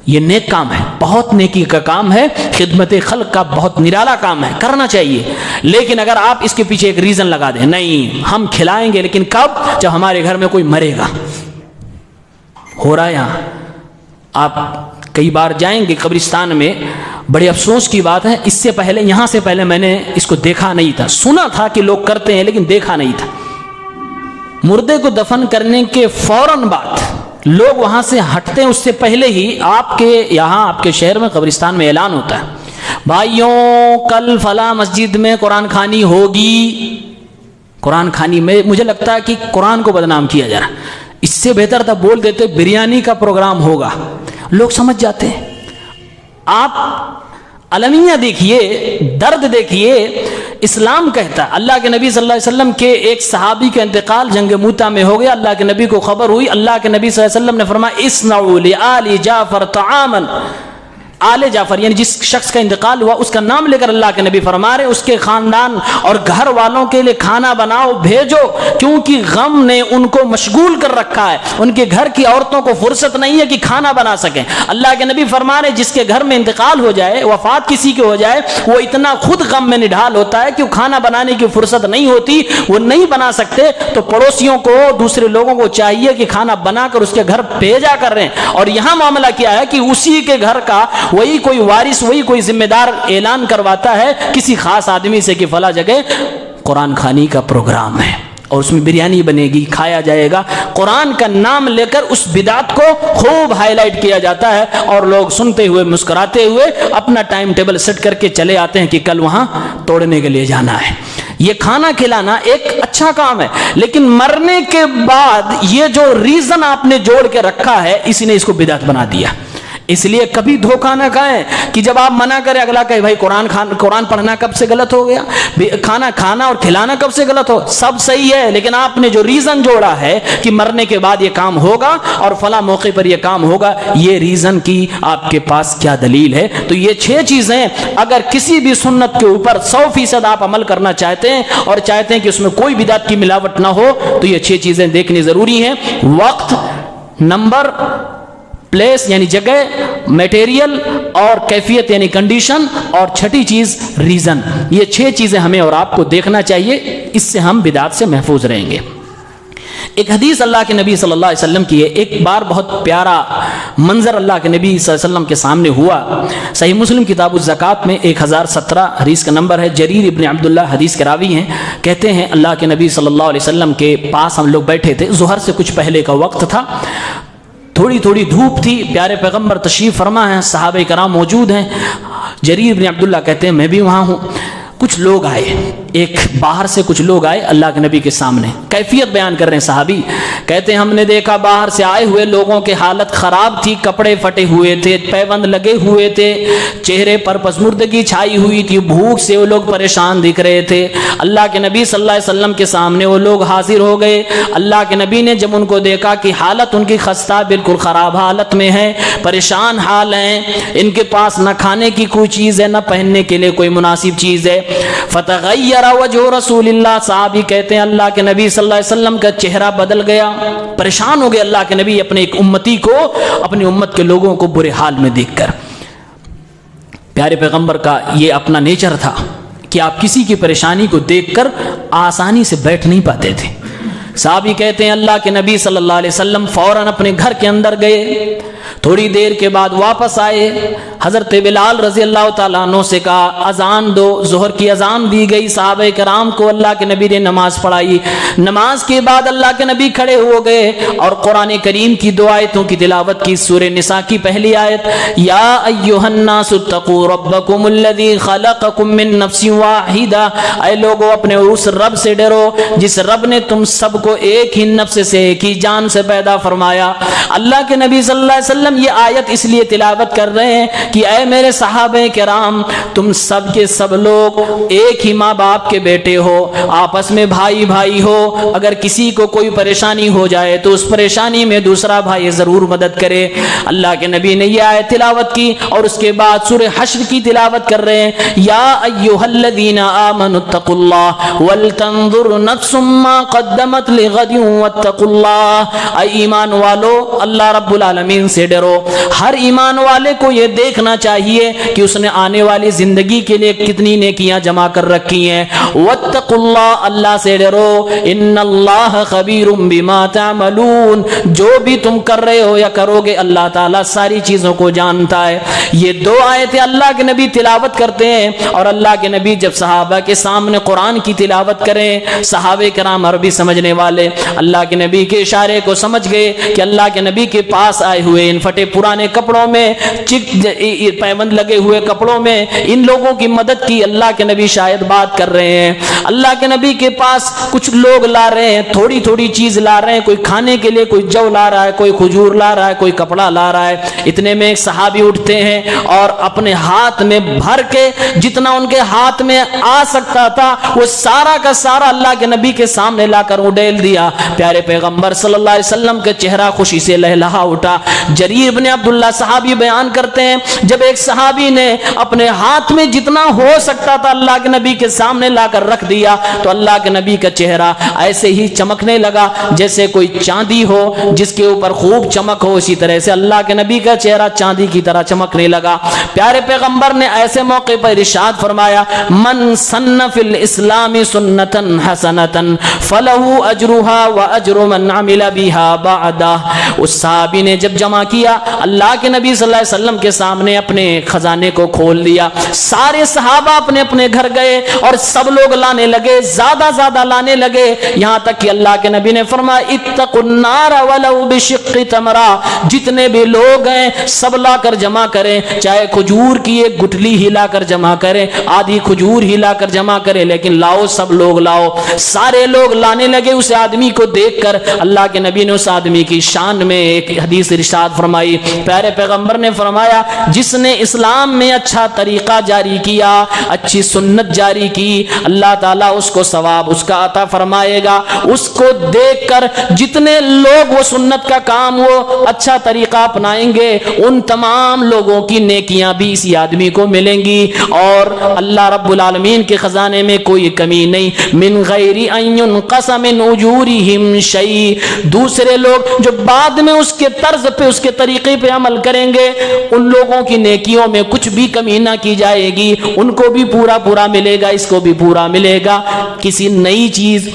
یہ نیک کام ہے, بہت نیکی کا کام ہے, خدمت خلق کا بہت نرالا کام ہے, کرنا چاہیے. لیکن اگر آپ اس کے پیچھے ایک ریزن لگا دیں, نہیں ہم کھلائیں گے لیکن کب, جب ہمارے گھر میں کوئی مرے گا. ہو رہا ہے یہاں, آپ کئی بار جائیں گے قبرستان میں, بڑے افسوس کی بات ہے, اس سے پہلے, یہاں سے پہلے میں نے اس کو دیکھا نہیں تھا, سنا تھا کہ لوگ کرتے ہیں لیکن دیکھا نہیں تھا. مردے کو دفن کرنے کے فوراً بعد لوگ وہاں سے ہٹتے ہیں, اس سے پہلے ہی آپ کے یہاں, آپ کے شہر میں قبرستان میں اعلان ہوتا ہے, بھائیوں کل فلاں مسجد میں قرآن خوانی ہوگی. قرآن خوانی میں مجھے لگتا ہے کہ قرآن کو بدنام کیا جا رہا. اس سے بہتر تھا بول دیتے بریانی کا پروگرام ہوگا, لوگ سمجھ جاتے ہیں. آپ المیہ دیکھیے, درد دیکھیے. اسلام کہتا ہے, اللہ کے نبی صلی اللہ علیہ وسلم کے ایک صحابی کا انتقال جنگ موتا میں ہو گیا, اللہ کے نبی کو خبر ہوئی, اللہ کے نبی صلی اللہ علیہ وسلم نے فرمایا اصنعوا لآل جعفر طعاما. آل جعفر یعنی جس شخص کا انتقال ہوا اس کا نام لے کر اللہ کے نبی فرما رہے اس کے خاندان اور گھر والوں کے لیے کھانا بناؤ, بھیجو, کیونکہ غم نے ان کو مشغول کر رکھا ہے. ان کے گھر کی عورتوں کو فرصت نہیں ہے کہ کھانا بنا سکیں. اللہ کے نبی فرما رہے جس کے گھر میں انتقال ہو جائے, وفات کسی کے ہو جائے, وہ اتنا خود غم میں نڈھال ہوتا ہے کہ وہ کھانا بنانے کی فرصت نہیں ہوتی, وہ نہیں بنا سکتے, تو پڑوسیوں کو, دوسرے لوگوں کو چاہیے کہ کھانا بنا کر اس کے گھر بھیجا کر رہے ہیں. اور یہاں معاملہ کیا ہے کہ اسی کے گھر کا وہی کوئی وارث, وہی کوئی ذمہ دار اعلان کرواتا ہے کسی خاص آدمی سے کہ فلاں جگہ قرآن خوانی کا پروگرام ہے اور اس میں بریانی بنے گی, کھایا جائے گا. قرآن کا نام لے کر اس بدعت کو خوب ہائی لائٹ کیا جاتا ہے اور لوگ سنتے ہوئے مسکراتے ہوئے اپنا ٹائم ٹیبل سیٹ کر کے چلے آتے ہیں کہ کل وہاں توڑنے کے لیے جانا ہے. یہ کھانا کھلانا ایک اچھا کام ہے, لیکن مرنے کے بعد یہ جو ریزن آپ نے جوڑ کے رکھا ہے اسی نے اس کو بدعت بنا دیا. اس لیے کبھی دھوکہ نہ کھائیں کہ جب آپ منع کریں اگلا کہے بھائی قرآن پڑھنا کب سے غلط ہو گیا, کھانا کھانا اور کھلانا کب سے غلط ہو. سب صحیح ہے, لیکن آپ نے جو ریزن جوڑا ہے کہ مرنے کے بعد یہ کام ہوگا اور فلاں موقع پر یہ کام ہوگا, یہ ریزن کی آپ کے پاس کیا دلیل ہے؟ تو یہ 6 چیزیں اگر کسی بھی سنت کے اوپر 100% آپ عمل کرنا چاہتے ہیں اور چاہتے ہیں کہ اس میں کوئی بدعت کی ملاوٹ نہ ہو, تو یہ 6 چیزیں دیکھنی ضروری ہیں. وقت, نمبر, پلیس یعنی جگہ, میٹیریل اور کیفیت یعنی کنڈیشن, اور 6ٹھی چیز ریزن. یہ 6 چیزیں ہمیں اور آپ کو دیکھنا چاہیے, اس سے ہم بدعت سے محفوظ رہیں گے. ایک حدیث اللہ کے نبی صلی اللہ علیہ وسلم کی ہے. ایک بار بہت پیارا منظر اللہ کے نبی صلی اللہ علیہ وسلم کے سامنے ہوا. صحیح مسلم کتاب الزکوٰۃ میں 1017 حدیث کا نمبر ہے. جریر ابن عبداللہ حدیث کے راوی ہیں, کہتے ہیں اللہ کے نبی صلی اللہ علیہ وسلم کے پاس ہم لوگ بیٹھے تھے, ظہر سے کچھ پہلے کا وقت تھا, تھوڑی تھوڑی دھوپ تھی, پیارے پیغمبر تشریف فرما ہیں, صحابہ کرام موجود ہیں. جریر بن عبداللہ کہتے ہیں میں بھی وہاں ہوں. کچھ لوگ آئے, ایک باہر سے کچھ لوگ آئے اللہ کے نبی کے سامنے, کیفیت بیان کر رہے ہیں صحابی. کہتے ہیں ہم نے دیکھا باہر سے آئے ہوئے لوگوں کی حالت خراب تھی, کپڑے پھٹے ہوئے تھے, پیوند لگے ہوئے تھے, چہرے پر پسمردگی چھائی ہوئی تھی, بھوک سے وہ لوگ پریشان دکھ رہے تھے. اللہ کے نبی صلی اللہ علیہ وسلم کے سامنے وہ لوگ حاضر ہو گئے. اللہ کے نبی نے جب ان کو دیکھا کہ حالت ان کی خستہ, بالکل خراب حالت میں ہے, پریشان حال ہیں, ان کے پاس نہ کھانے کی کوئی چیز ہے, نہ پہننے کے لیے کوئی مناسب چیز ہے. فتغیر وجہ رسول اللہ, صحابی کہتے ہیں اللہ کے نبی صلی اللہ علیہ وسلم کا چہرہ بدل گیا, پریشان ہو گئے اللہ کے نبی اپنے ایک امتی کو, اپنی امت کے لوگوں کو برے حال میں دیکھ کر. پیارے پیغمبر کا یہ اپنا نیچر تھا کہ آپ کسی کی پریشانی کو دیکھ کر آسانی سے بیٹھ نہیں پاتے تھے. صحابی کہتے ہیں اللہ کے نبی صلی اللہ علیہ وسلم فوراً اپنے گھر کے اندر گئے, تھوڑی دیر کے بعد واپس آئے. حضرت بلال رضی اللہ تعالیٰ عنہ سے کہا اذان دو. ظہر کی اذان دی گئی, صحابہ کرام کو اللہ کے نبی نے نماز پڑھائی. نماز کے بعد اللہ کے نبی کھڑے ہو گئے اور قرآن کریم کی 2 آیتوں کی تلاوت کی. سورہ نساء کی پہلی آیت, یا ایھا الناس اتقوا ربکم الذی خلقکم من نفس واحدہ, اے لوگو اپنے اس رب سے ڈرو جس رب نے تم سب کو ایک ہی نفس سے, ایک ہی جان سے پیدا فرمایا. اللہ کے نبی صلی اللہ علیہ وسلم یہ آیت اس لیے تلاوت کر رہے ہیں کہ اے میرے صحابہ کرام، تم سب کے سب لوگ ایک ہی ماں باپ کے بیٹے ہو، آپس میں بھائی بھائی ہو، اگر کسی کو کوئی پریشانی ہو جائے تو اس پریشانی میں دوسرا بھائی ضرور مدد کرے۔ اللہ کے نبی نے یہ آیت تلاوت کی اور اس کے بعد سورہ حشر کی تلاوت کر رہے ہیں، یا ایھا الذین آمنوا اتقوا اللہ ولتنظر نفس ما قدمت لغد واتقوا اللہ۔ اے ایمان والو، اللہ رب العالمین سے ڈرو۔ ہر ایمان والے کو یہ دیکھنا چاہیے کہ اس نے آنے والی زندگی کے لیے کتنی نیکیاں جمع کر رکھی ہیں۔ واتقوا اللہ، اللہ سے ڈرو۔ ان اللہ خبیر بما تعملون، جو بھی تم کر رہے ہو یا کرو گے اللہ تعالیٰ ساری چیزوں کو جانتا ہے۔ یہ دو آیتیں اللہ کے نبی تلاوت کرتے ہیں، اور اللہ کے نبی جب صحابہ کے سامنے قرآن کی تلاوت کریں، صحابہ کرام عربی سمجھنے والے اللہ کے نبی کے اشارے کو سمجھ گئے کہ اللہ کے نبی کے پاس آئے ہوئے ان پھٹے پرانے کپڑوں میں، پیوند لگے ہوئے کپڑوں میں ان لوگوں کی مدد کی اللہ کے نبی شاید بات کر رہے ہیں۔ اللہ کے نبی کے پاس کچھ لوگ لا رہے ہیں، تھوڑی تھوڑی چیز لا رہے ہیں، کوئی کھانے کے لیے کوئی جو لا رہا ہے، کوئی کھجور لا رہا ہے، کوئی کپڑا لا رہا ہے۔ اتنے میں ایک صحابی اٹھتے ہیں اور اپنے ہاتھ میں بھر کے جتنا ان کے ہاتھ میں آ سکتا تھا وہ سارا کا سارا اللہ کے نبی کے سامنے لا کر اڈیل دیا۔ پیارے پیغمبر صلی اللہ علیہ وسلم کا چہرہ خوشی سے لہلہا اٹھا۔ جریر بن عبداللہ صحابی بیان کرتے ہیں، جب ایک صحابی نے اپنے ہاتھ میں جتنا ہو سکتا تھا اللہ کے نبی کے سامنے لا کر رکھ دیا تو اللہ کے نبی کا چہرہ ایسے ہی چمکنے لگا جیسے کوئی چاندی ہو جس کے اوپر خوب چمک ہو، اسی طرح سے اللہ کے نبی کا چہرہ چاندی کی طرح چمکنے لگا۔ پیارے پیغمبر نے ایسے موقع پر ارشاد فرمایا، من سن فی الاسلام سنتا حسنتا فلہ اجرها واجر من عمل بها بعدہ۔ اس صحابی نے جب جمع کیا، اللہ کے نبی صلی اللہ علیہ وسلم کے سامنے اپنے خزانے کو کھول دیا، سارے صحابہ اپنے اپنے گھر گئے اور سب لوگ لانے لگے، زیادہ زیادہ لانے لگے، یہاں تک کہ اللہ کے نبی نے فرمایا اتقوا النار ولو بشق تمرہ، جتنے بھی لوگ ہیں سب لا کر جمع کریں، چاہے کھجور کی ایک گٹلی ہی لا کر جمع کریں، آدھی کھجور ہی لا کر جمع کریں، لیکن لاؤ، سب لوگ لاؤ۔ سارے لوگ لانے لگے۔ اس آدمی کو دیکھ کر اللہ کے نبی نے اس آدمی کی شان میں ایک حدیث ارشاد فرمائی۔ پیارے پیغمبر نے فرمایا، جس نے اسلام میں اچھا طریقہ جاری کیا، اچھی سنت جاری کی، اللہ تعالیٰ اس کو ثواب اس کا عطا فرمائے گا۔ اس کو دیکھ کر جتنے لوگ وہ سنت کا کام، وہ اچھا طریقہ اپنائیں گے، ان تمام لوگوں کی نیکیاں بھی اسی آدمی کو ملیں گی، اور اللہ رب العالمین کے خزانے میں کوئی کمی نہیں۔ من غیر ان ينقص من اجورهم شيء، دوسرے لوگ جو بعد میں اس کے طرز پہ، اس کے طریقے پہ عمل کریں گے، ان لوگوں کی نیکیوں میں کچھ بھی کمی نہ کی جائے گی، ان کو بھی پورا پورا ملے گا، اس کو بھی پورا ملے گا۔ کسی نئی چیز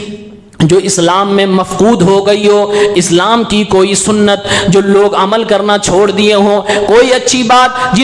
جو اسلام میں مفقود ہو گئی ہو، اسلام کی کوئی سنت جو لوگ عمل کرنا چھوڑ دیے ہوں، کوئی اچھی بات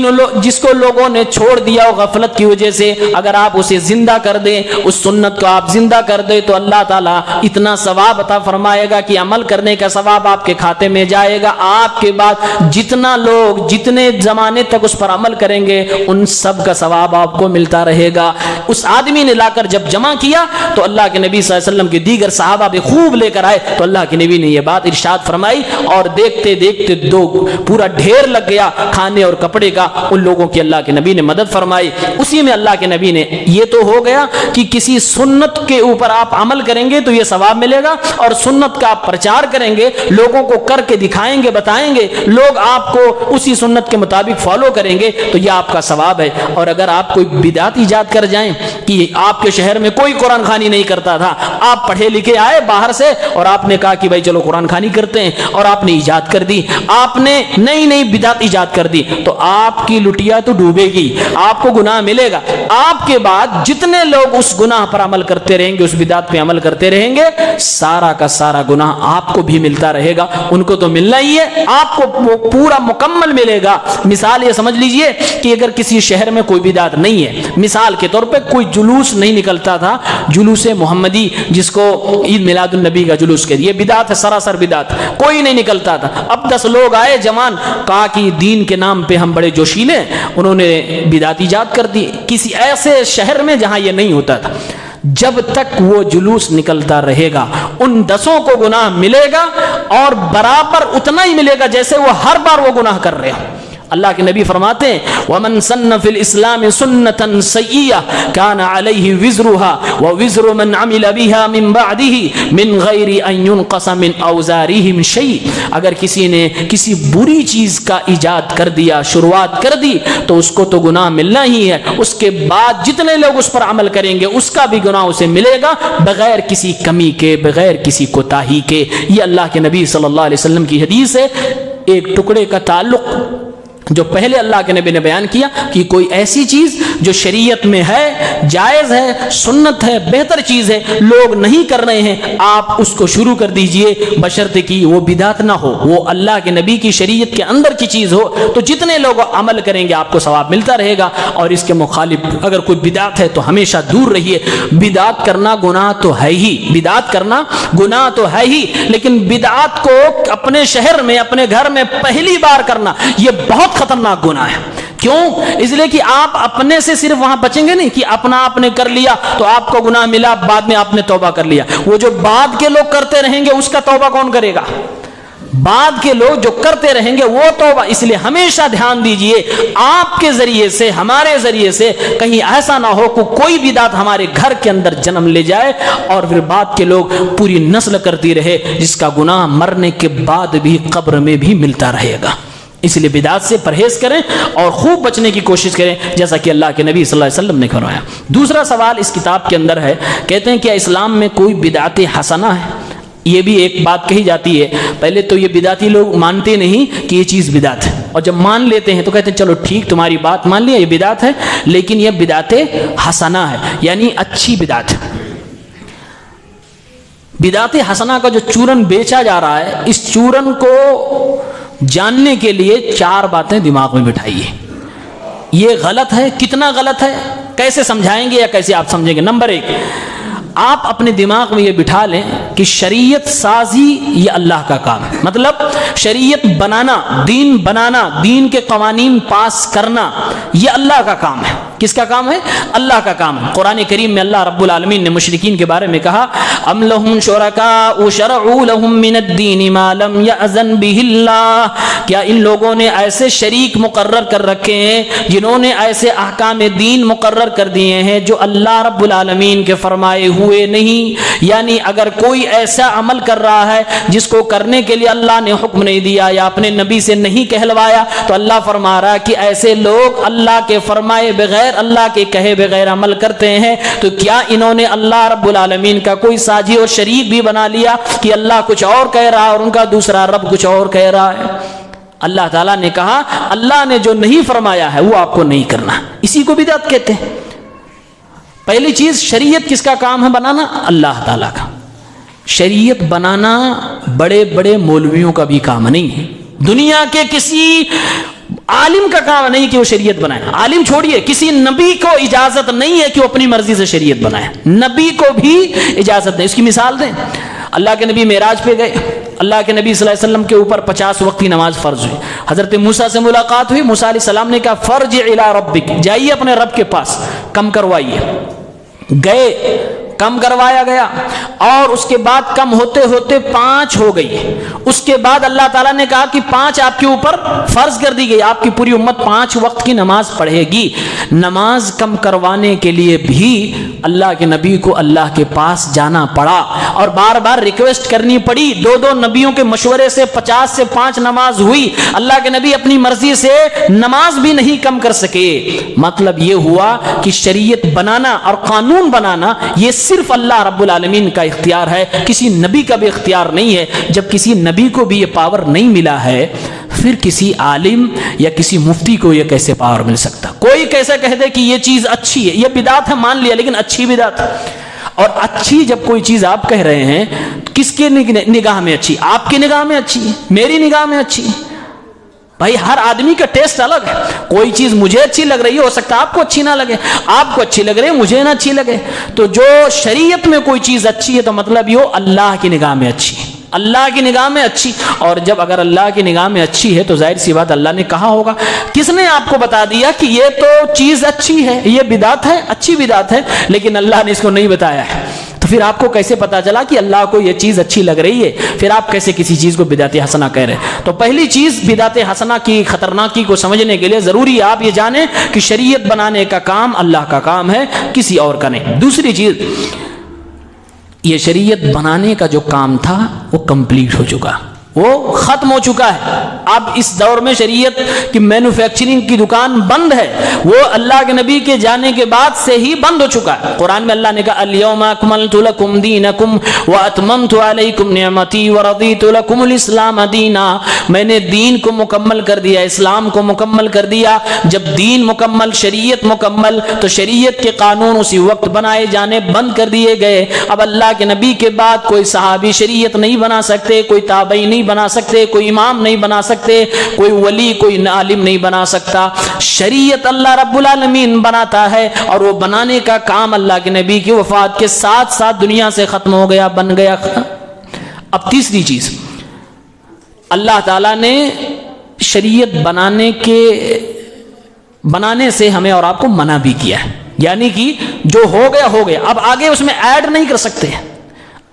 جس کو لوگوں نے چھوڑ دیا ہو غفلت کی وجہ سے، اگر آپ اسے زندہ کر دیں، اس سنت کو آپ زندہ کر دیں، تو اللہ تعالیٰ اتنا ثواب عطا فرمائے گا کہ عمل کرنے کا ثواب آپ کے کھاتے میں جائے گا۔ آپ کے بعد جتنا لوگ جتنے زمانے تک اس پر عمل کریں گے، ان سب کا ثواب آپ کو ملتا رہے گا۔ اس آدمی نے لا کر جب جمع کیا تو اللہ کے نبی صلی اللہ علیہ وسلم کے دیگر صحابہ بھی خوب لے کر آئے، تو اللہ کے نبی نے یہ بات ارشاد فرمائی، اور دیکھتے دیکھتے پورا ڈھیر لگ گیا کھانے اور کپڑے کا۔ ان لوگوں کی اللہ کے نبی نے مدد فرمائی۔ اسی میں اللہ کے نبی نے یہ تو ہو گیا کہ کسی سنت کے اوپر آپ عمل کریں گے تو یہ ثواب ملے گا، اور سنت کا آپ پرچار کریں گے، لوگوں کو کر کے دکھائیں گے، بتائیں گے، لوگ آپ کو اسی سنت کے مطابق فالو کریں گے تو یہ آپ کا ثواب ہے۔ اور اگر آپ کوئی بدعت ایجاد کر جائیں کہ آپ کے شہر میں کوئی قرآن خوانی نہیں کرتا تھا، آپ پڑھے لکھے آئے باہر سے اور آپ نے کہا کہ بھائی چلو قرآن خوانی کرتے ہیں، اور آپ نے ایجاد کر دی، آپ نے نئی نئی بدعت ایجاد کر دی، تو آپ کی لٹیا تو ڈوبے گی، آپ کو گناہ ملے گا۔ آپ کے بعد جتنے لوگ اس گناہ پر عمل کرتے رہیں گے، اس بدعت پہ عمل کرتے رہیں گے، سارا کا سارا گناہ آپ کو بھی ملتا رہے گا۔ ان کو تو ملنا ہی ہے، آپ کو پورا مکمل ملے گا۔ مثال یہ سمجھ لیجئے کہ اگر کسی شہر میں کوئی بدعت نہیں ہے، مثال کے طور پہ کوئی جلوس نہیں نکلتا تھا، جلوس محمدی جس کو عید میلاد النبی کا جلوس کے، یہ بدعت ہے، سراسر بدعت، کوئی نہیں نکلتا تھا۔ اب 10 لوگ آئے جوان، کہا کہ دین کے نام پہ ہم بڑے جوشیلے، انہوں نے بدعت ایجاد کر دی کسی ایسے شہر میں جہاں یہ نہیں ہوتا تھا۔ جب تک وہ جلوس نکلتا رہے گا، ان 10 کو گناہ ملے گا، اور برابر اتنا ہی ملے گا جیسے وہ ہر بار وہ گناہ کر رہے ہیں۔ اللہ کے نبی فرماتے ہیں وَمَن سَنَّ فِي الْإِسْلَامِ سُنَّةً سَيِّئَةً كَانَ عَلَيْهِ وِزْرُهَا وَوِزْرُ مَنْ عَمِلَ بِهَا مِنْ بَعْدِهِ مِنْ غَيْرِ أَنْ يُنْقَصَ مِنْ أَوْزَارِهِمْ شَيْءٍ. اگر کسی نے کسی بری چیز کا ایجاد کر دیا، شروعات کر دی، تو اس کو تو گناہ ملنا ہی ہے، اس کے بعد جتنے لوگ اس پر عمل کریں گے اس کا بھی گناہ اسے ملے گا، بغیر کسی کمی کے، بغیر کسی کوتاہی کے. یہ اللہ کے نبی صلی اللہ علیہ وسلم کی حدیث ہے. ایک ٹکڑے کا تعلق جو پہلے اللہ کے نبی نے بیان کیا کہ کوئی ایسی چیز جو شریعت میں ہے، جائز ہے، سنت ہے، بہتر چیز ہے، لوگ نہیں کر رہے ہیں، آپ اس کو شروع کر دیجئے، بشرط کہ وہ بدعت نہ ہو، وہ اللہ کے نبی کی شریعت کے اندر کی چیز ہو. تو جتنے لوگ عمل کریں گے آپ کو ثواب ملتا رہے گا. اور اس کے مخالف اگر کوئی بدعت ہے تو ہمیشہ دور رہیے. بدعت کرنا گناہ تو ہے ہی، بدعت کرنا گناہ تو ہے ہی، لیکن بدعت کو اپنے شہر میں، اپنے گھر میں پہلی بار کرنا یہ بہت خطرناک گناہ ہے. کیوں؟ اس لیے کہ آپ اپنے سے صرف وہاں بچیں گے نہیں کہ اپنا آپ نے کر لیا تو آپ کو گناہ ملا، بعد میں آپ نے توبہ کر لیا. وہ جو بعد کے لوگ کرتے رہیں گے اس کا توبہ کون کرے گا؟ بعد کے لوگ جو کرتے رہیں گے وہ توبہ. اس لیے ہمیشہ دھیان دیجئے آپ کے ذریعے سے، ہمارے ذریعے سے کہیں ایسا نہ ہو کہ کوئی بدعت ہمارے گھر کے اندر جنم لے جائے اور پھر بعد کے لوگ پوری نسل کرتی رہے جس کا گناہ مرنے کے بعد بھی قبر میں بھی ملتا رہے گا. اس لیے بدعات سے پرہیز کریں اور خوب بچنے کی کوشش کریں جیسا کہ اللہ کے نبی صلی اللہ علیہ وسلم نے فرمایا. دوسرا سوال اس کتاب کے اندر ہے، کہتے ہیں کیا اسلام میں کوئی بدعت حسنہ ہے؟ یہ بھی ایک بات کہی جاتی ہے. پہلے تو یہ بدعتی لوگ مانتے نہیں کہ یہ چیز بدعت ہے، اور جب مان لیتے ہیں تو کہتے ہیں چلو ٹھیک تمہاری بات مان لیا، یہ بدعت ہے، لیکن یہ بدعت حسنہ ہے، یعنی اچھی بدعت ہے. بدعت حسنہ کا جو چورن بیچا جا رہا ہے، اس چورن کو جاننے کے لیے 4 باتیں دماغ میں بٹھائیے. یہ غلط ہے، کتنا غلط ہے، کیسے سمجھائیں گے یا کیسے آپ سمجھیں گے. نمبر 1، آپ اپنے دماغ میں یہ بٹھا لیں کہ شریعت سازی یہ اللہ کا کام ہے. مطلب شریعت بنانا، دین کے قوانین پاس کرنا یہ اللہ کا کام ہے. کس کا کام ہے؟ اللہ کا کام ہے. قرآن کریم میں اللہ رب العالمین نے مشرکین کے بارے میں کہا ام لہم شرکاء شرعوا لہم من الدین ما لم یأذن بہ اللہ. کیا ان لوگوں نے ایسے شریک مقرر کر رکھے ہیں جنہوں نے ایسے احکام دین مقرر کر دیے ہیں جو اللہ رب العالمین کے فرمائے ہوئے نہیں. یعنی اگر کوئی ایسا عمل کر رہا ہے جس کو کرنے کے لیے اللہ نے حکم نہیں دیا یا اپنے نبی سے نہیں کہلوایا، تو اللہ فرما رہا ہے کہ ایسے لوگ اللہ کے فرمائے بغیر، اللہ کے کہے بغیر عمل کرتے ہیں. تو کیا انہوں نے اللہ رب العالمین کا کوئی ساجی اور شریک بھی بنا لیا کہ اللہ کچھ اور کہہ رہا اور ان کا دوسرا رب کچھ اور کہہ رہا ہے؟ اللہ تعالیٰ نے کہا اللہ نے جو نہیں فرمایا ہے وہ آپ کو نہیں کرنا. اسی کو بدعت کہتے ہیں. پہلی چیز، شریعت کس کا کام ہے بنانا؟ اللہ تعالیٰ کا. شریعت بنانا بڑے بڑے مولویوں کا بھی کام نہیں ہے، دنیا کے کسی عالم کا کام نہیں کہ وہ شریعت بنائے. عالم چھوڑیے، کسی نبی کو اجازت نہیں ہے کہ وہ اپنی مرضی سے شریعت بنائے. نبی کو بھی اجازت نہیں. اس کی مثال دیں، اللہ کے نبی معراج پہ گئے، اللہ کے نبی صلی اللہ علیہ وسلم کے اوپر 50 وقت کی نماز فرض ہوئی. حضرت موسیٰ سے ملاقات ہوئی، موسیٰ علیہ السلام نے کہا فرجع الی ربک، جائیے اپنے رب کے پاس، کم کروائیے. گئے، کم کروایا گیا، اور اس کے بعد کم ہوتے ہوتے 5 ہو گئی. اس کے بعد اللہ تعالیٰ نے کہا کہ 5 آپ کے اوپر فرض کر دی گئی، آپ کی پوری امت 5 وقت کی نماز پڑھے گی. نماز کم کروانے کے لیے بھی اللہ کے نبی کو اللہ کے پاس جانا پڑا اور بار بار ریکویسٹ کرنی پڑی. 2 نبیوں کے مشورے سے 50 سے 5 نماز ہوئی. اللہ کے نبی اپنی مرضی سے نماز بھی نہیں کم کر سکے. مطلب یہ ہوا کہ شریعت بنانا اور قانون بنانا یہ صرف اللہ رب العالمین کا اختیار ہے، کسی نبی کا بھی اختیار نہیں ہے. جب کسی نبی کو بھی یہ پاور نہیں ملا ہے، پھر کسی عالم یا کسی مفتی کو یہ کیسے پاور مل سکتا؟ کوئی کیسے کہہ دے کہ یہ چیز اچھی ہے، یہ بدعت ہے مان لیا، لیکن اچھی بدعت. اور اچھی جب کوئی چیز آپ کہہ رہے ہیں، کس کے نگاہ میں اچھی؟ آپ کی نگاہ میں اچھی ہے، میری نگاہ میں اچھی ہے. بھائی ہر آدمی کا ٹیسٹ الگ ہے. کوئی چیز مجھے اچھی لگ رہی ہے، ہو سکتا ہے آپ کو اچھی نہ لگے، آپ کو اچھی لگ رہی ہے مجھے نہ اچھی لگے. تو جو شریعت میں کوئی چیز اچھی ہے تو مطلب یہ اللہ کی نگاہ میں اچھی ہے، اللہ کی نگاہ میں اچھی. اور جب اگر اللہ کی نگاہ میں اچھی ہے تو ظاہر سی بات اللہ نے کہا ہوگا. کس نے آپ کو بتا دیا کہ یہ تو چیز اچھی ہے، یہ بدعت ہے، اچھی بدعت ہے، لیکن اللہ نے اس کو نہیں بتایا ہے؟ تو پھر آپ کو کیسے پتا چلا کہ اللہ کو یہ چیز اچھی لگ رہی ہے؟ پھر آپ کیسے کسی چیز کو بدعت حسنہ کہہ رہے ہیں؟ تو پہلی چیز بدعت حسنہ کی خطرناکی کو سمجھنے کے لیے ضروری ہے آپ یہ جانیں کہ شریعت بنانے کا کام اللہ کا کام ہے، کسی اور کا نہیں۔ دوسری چیز، یہ شریعت بنانے کا جو کام تھا وہ کمپلیٹ ہو چکا، وہ ختم ہو چکا ہے۔ اب اس دور میں شریعت کی مینوفیکچرنگ کی دکان بند ہے، وہ اللہ کے نبی کے جانے کے بعد سے ہی بند ہو چکا ہے۔ قرآن میں اللہ نے کہا الیوم اکملت لکم دینکم واتممت علیکم نعمتی ورضیت لکم الاسلام دینا، میں نے دین کو مکمل کر دیا، اسلام کو مکمل کر دیا۔ جب دین مکمل، شریعت مکمل، تو شریعت کے قانون اسی وقت بنائے جانے بند کر دیے گئے۔ اب اللہ کے نبی کے بعد کوئی صحابی شریعت نہیں بنا سکتے، کوئی تابعی نہیں بنا سکتے، کوئی امام نہیں بنا سکتے، کوئی ولی، کوئی عالم نہیں بنا سکتا۔ شریعت اللہ رب العالمین بناتا ہے، اور وہ بنانے کا کام اللہ کے نبی کی وفات کے ساتھ ساتھ دنیا سے ختم ہو گیا، بن گیا۔ اب تیسری چیز، اللہ تعالیٰ نے شریعت بنانے سے ہمیں اور آپ کو منع بھی کیا ہے، یعنی کہ جو ہو گیا ہو گیا، اب آگے اس میں ایڈ نہیں کر سکتے،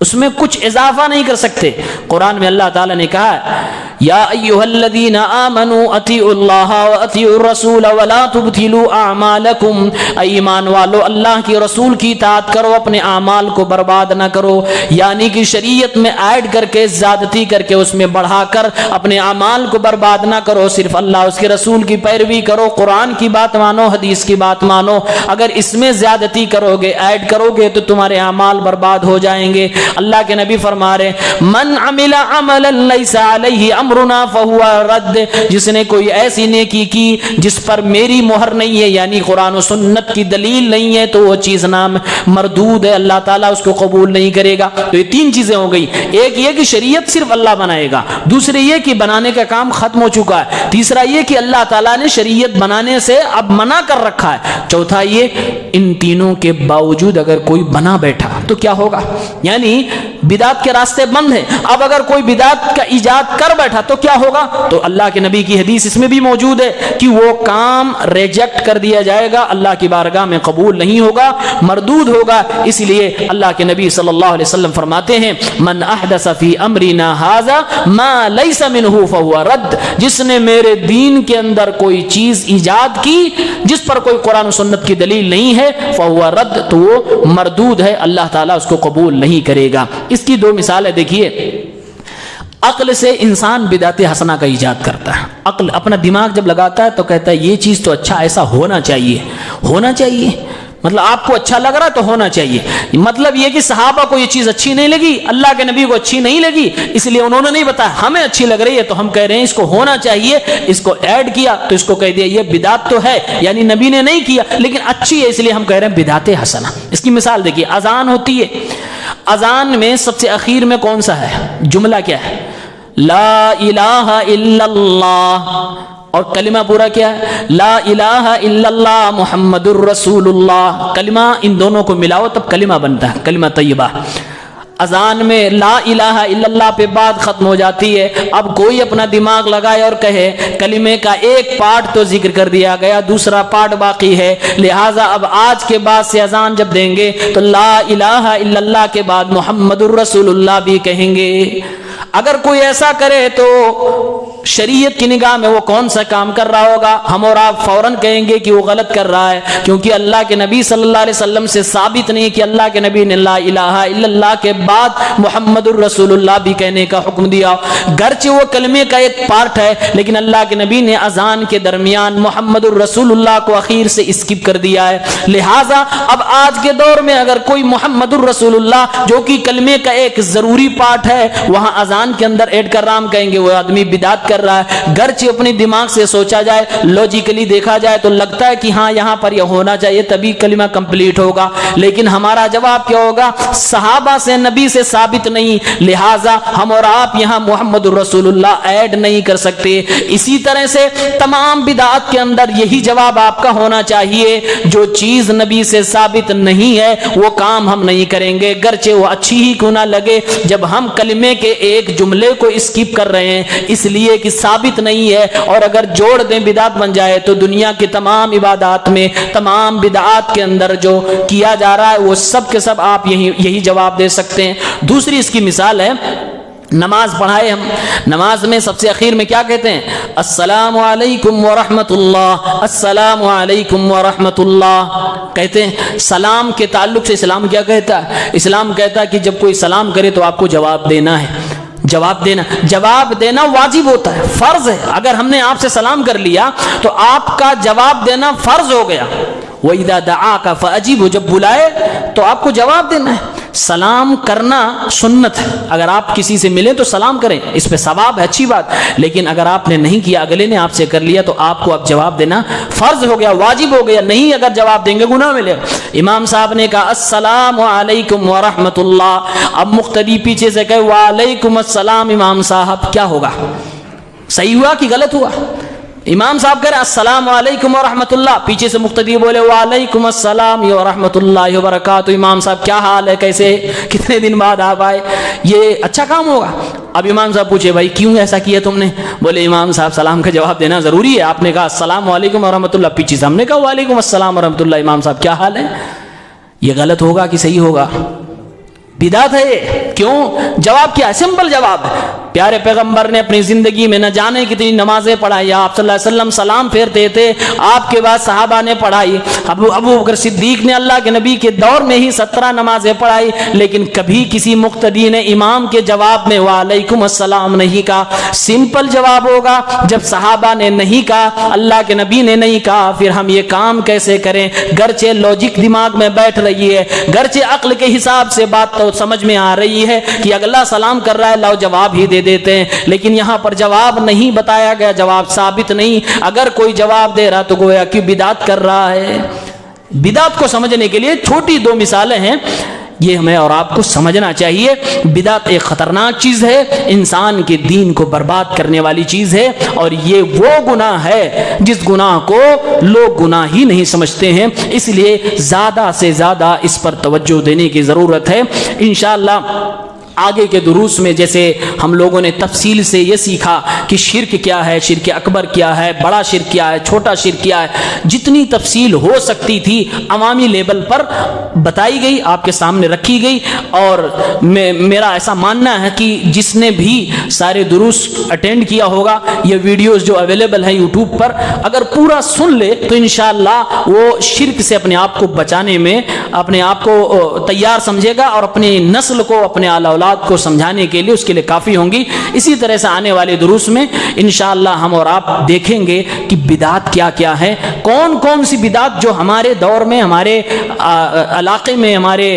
اس میں کچھ اضافہ نہیں کر سکتے۔ قرآن میں اللہ تعالیٰ نے کہا یا ایھا الذین آمنوا اطیعوا اللہ واطیعوا الرسول ولا تبطلوا اعمالکم، اے ایمان والو اللہ کی رسول کی اطاعت کرو، اپنے اعمال کو برباد نہ کرو، یعنی کہ شریعت میں ایڈ کر کے، زیادتی کر کے، اس میں بڑھا کر اپنے اعمال کو برباد نہ کرو، صرف اللہ اس کے رسول کی پیروی کرو، قرآن کی بات مانو، حدیث کی بات مانو۔ اگر اس میں زیادتی کرو گے، ایڈ کرو گے، تو تمہارے اعمال برباد ہو جائیں گے۔ اللہ کے نبی فرما رہے من عمل عملا لیس علیہ امرنا فہو رد، جس نے کوئی ایسی نیکی کی جس پر میری مہر نہیں ہے، یعنی قرآن و سنت کی دلیل نہیں ہے، تو وہ چیز نام مردود ہے، اللہ تعالیٰ اس کو قبول نہیں کرے گا۔ تو یہ تین چیزیں ہو گئی، ایک یہ کہ شریعت صرف اللہ بنائے گا، دوسرے یہ کہ بنانے کا کام ختم ہو چکا ہے، تیسرا یہ کہ اللہ تعالیٰ نے شریعت بنانے سے اب منع کر رکھا ہے، چوتھا یہ ان تینوں کے باوجود اگر کوئی بنا بیٹھا تو کیا ہوگا؟ یعنی بدعت کے راستے بند ہیں، اب اگر کوئی بدعت کا ایجاد کر بیٹھا تو کیا ہوگا؟ تو اللہ کے نبی کی حدیث اس میں بھی موجود ہے کہ وہ کام ریجیکٹ کر دیا جائے گا، اللہ کی بارگاہ میں قبول نہیں ہوگا، مردود ہوگا۔ اس لیے اللہ کے نبی صلی اللہ علیہ وسلم فرماتے ہیں من احدث فی امرنا ھذا ما لیس منہ فہو رد، جس نے میرے دین کے اندر کوئی چیز ایجاد کی جس پر کوئی قرآن و سنت کی دلیل نہیں ہے، فہو رد، تو وہ مردود ہے، اللہ تعالیٰ اس کو قبول نہیں کرے گا۔ اس کی دو مثالیں دیکھیے۔ عقل سے انسان بدعت حسنہ کا ایجاد کرتا ہے، عقل اپنا دماغ جب لگاتا ہے تو کہتا ہے یہ چیز تو اچھا، ایسا ہونا چاہیے، ہونا چاہیے، مطلب آپ کو اچھا لگ رہا تو ہونا چاہیے، مطلب یہ کہ صحابہ کو یہ چیز اچھی نہیں لگی، اللہ کے نبی کو اچھی نہیں لگی، اس لیے انہوں نے نہیں بتایا، ہمیں اچھی لگ رہی ہے تو ہم کہہ رہے ہیں اس کو ہونا چاہیے، اس کو ایڈ کیا تو اس کو کہہ دیا یہ بدعت تو ہے، یعنی نبی نے نہیں کیا لیکن اچھی ہے اس لیے ہم کہہ رہے ہیں بدعت حسنہ۔ اس کی مثال دیکھیے، اذان ہوتی ہے، اذان میں سب سے اخیر میں کون سا ہے جملہ؟ کیا ہے؟ لا الہ الا اللہ، اور کلمہ پورا کیا ہے؟ لا الہ الا اللہ محمد الرسول اللہ۔ کلمہ ان دونوں کو ملاؤ تب کلمہ بنتا ہے، کلمہ طیبہ۔ اذان میں لا الہ الا اللہ پہ بات ختم ہو جاتی ہے، اب کوئی اپنا دماغ لگائے اور کہے کلمے کا ایک پارٹ تو ذکر کر دیا گیا، دوسرا پارٹ باقی ہے، لہٰذا اب آج کے بعد سے اذان جب دیں گے تو لا الہ الا اللہ کے بعد محمد الرسول اللہ بھی کہیں گے۔ اگر کوئی ایسا کرے تو شریعت کی نگاہ میں وہ کون سا کام کر رہا ہوگا؟ ہم اور آپ فوراً کہیں گے کہ وہ غلط کر رہا ہے، کیونکہ اللہ کے نبی صلی اللہ علیہ وسلم سے ثابت نہیں کہ اللہ کے نبی نے لا الہ الا اللہ کے بعد محمد الرسول اللہ بھی کہنے کا حکم دیا، گرچہ وہ کلمے کا ایک پارٹ ہے، لیکن اللہ کے نبی نے اذان کے درمیان محمد الرسول اللہ کو اخیر سے اسکپ کر دیا ہے۔ لہٰذا اب آج کے دور میں اگر کوئی محمد الرسول اللہ جو کہ کلمے کا ایک ضروری پارٹ ہے وہاں اذان کے اندر ایڈ کر رہا، ہم کہیں گے وہ آدمی بدعت کر رہا ہے، گرچہ اپنی دماغ سے سوچا جائے، لوجیکلی دیکھا جائے تو لگتا ہے کہ ہاں یہاں پر یہ ہونا چاہیے تبھی کلمہ کمپلیٹ ہوگا، لیکن ہمارا جواب کیا ہوگا؟ صحابہ سے، نبی سے ثابت نہیں، لہٰذا ہم اور آپ یہاں محمد الرسول اللہ ایڈ نہیں کر سکتے۔ اسی طرح سے تمام بدعات کے اندر یہی جواب آپ کا ہونا چاہیے، جو چیز نبی سے ثابت نہیں ہے وہ کام ہم نہیں کریں گے، گرچہ وہ اچھی ہی کیوں نہ لگے۔ جب ہم کلمے کے ایک جملے کو اسکپ کر رہے ہیں اس لیے کہ ثابت نہیں ہے، اور اگر جوڑ دیں بدعت بن جائے تو دنیا کی تمام عبادات میں، تمام بدعات کے اندر جو کیا جا رہا ہے وہ سب کے سب آپ یہی جواب دے سکتے ہیں۔ دوسری اس کی مثال ہے، نماز پڑھائے ہم، نماز میں سب سے اخیر میں کیا کہتے ہیں؟ السلام علیکم ورحمۃ اللہ، السلام علیکم ورحمۃ اللہ کہتے ہیں۔ سلام کے تعلق سے اسلام کیا کہتا ہے؟ اسلام کہتا ہے کہ جب کوئی سلام کرے تو آپ کو جواب دینا ہے، جواب دینا واجب ہوتا ہے، فرض ہے۔ اگر ہم نے آپ سے سلام کر لیا تو آپ کا جواب دینا فرض ہو گیا۔ وَإِذَا دَعَاكَ فَأَجِبْهُ، جب بلائے تو آپ کو جواب دینا ہے۔ سلام کرنا سنت ہے، اگر آپ کسی سے ملیں تو سلام کریں، اس پہ ثواب ہے، اچھی بات، لیکن اگر آپ نے نہیں کیا، اگلے نے آپ سے کر لیا تو آپ کو اب جواب دینا فرض ہو گیا، واجب ہو گیا، نہیں اگر جواب دیں گے گناہ ملے گا۔ امام صاحب نے کہا السلام علیکم ورحمۃ اللہ، اب مقتدی پیچھے سے کہے وعلیکم السلام، امام صاحب کیا ہوگا؟ صحیح ہوا کہ غلط ہوا؟ امام صاحب کہہ رہے السلام علیکم ورحمۃ اللہ، پیچھے سے مقتدی بولے وعلیکم السلام ورحمۃ اللہ وبرکاتہ۔ امام صاحب کیا حال ہے، کیسے، کتنے دن بعد آپ آئے، یہ اچھا کام ہوگا؟ اب امام صاحب پوچھے بھائی کیوں ایسا کیا تم نے؟ بولے امام صاحب سلام کا جواب دینا ضروری ہے، آپ نے کہا السلام علیکم ورحمۃ اللہ، پیچھے سے ہم نے کہا وعلیکم السلام ورحمۃ اللہ، امام صاحب کیا حال ہے؟ یہ غلط ہوگا کہ صحیح ہوگا؟ بدعت ہے یہ، کیوں؟ جواب کیا ہے؟ سمپل جواب ہے۔ پیارے پیغمبر نے اپنی زندگی میں نہ جانے کتنی نمازیں پڑھائی، آپ صلی اللہ علیہ وسلم سلام پھیرتے تھے، آپ کے بعد صحابہ نے پڑھائی، ابو بکر صدیق نے اللہ کے نبی کے دور میں ہی 17 نمازیں پڑھائی، لیکن کبھی کسی مقتدی نے امام کے جواب میں وعلیکم السلام نہیں کہا۔ سمپل جواب ہوگا، جب صحابہ نے نہیں کہا، اللہ کے نبی نے نہیں کہا، پھر ہم یہ کام کیسے کریں؟ گرچہ لاجک دماغ میں بیٹھ رہی ہے، گرچہ عقل کے حساب سے بات تو سمجھ میں آ رہی ہے کہ اگلا سلام کر رہا ہے، لاؤ جواب ہی دے دیتے ہیں، لیکن یہاں پر جواب نہیں بتایا گیا، جواب ثابت نہیں۔ اگر کوئی جواب دے رہا تو گویا کہ بدعت کر رہا ہے۔ بدعت کو سمجھنے کے لیے چھوٹی دو مثالیں ہیں، یہ ہمیں اور آپ کو سمجھنا چاہیے۔ بدعت ایک خطرناک چیز ہے، انسان کے دین کو برباد کرنے والی چیز ہے، اور یہ وہ گناہ ہے جس گناہ کو لوگ گناہ ہی نہیں سمجھتے ہیں، اس لیے زیادہ سے زیادہ اس پر توجہ دینے کی ضرورت ہے۔ انشاءاللہ آگے کے دروس میں جیسے ہم لوگوں نے تفصیل سے یہ سیکھا کہ شرک کیا ہے، شرک اکبر کیا ہے، بڑا شرک کیا ہے، چھوٹا شرک کیا ہے، جتنی تفصیل ہو سکتی تھی عوامی لیول پر بتائی گئی، آپ کے سامنے رکھی گئی، اور میرا ایسا ماننا ہے کہ جس نے بھی سارے دروس اٹینڈ کیا ہوگا، یہ ویڈیوز جو اویلیبل ہیں یوٹیوب پر، اگر پورا سن لے تو انشاءاللہ وہ شرک سے اپنے آپ کو بچانے میں اپنے آپ کو تیار سمجھے گا، اور اپنی نسل کو، اپنے آل اولاد کو سمجھانے کے لیے اس کے لیے کافی ہوں گی۔ اسی طرح سے آنے والے دروس میں انشاءاللہ ہم اور آپ دیکھیں گے کہ بدعات کیا کیا ہے، کون کون سی بدعات جو ہمارے دور میں، ہمارے علاقے میں، ہمارے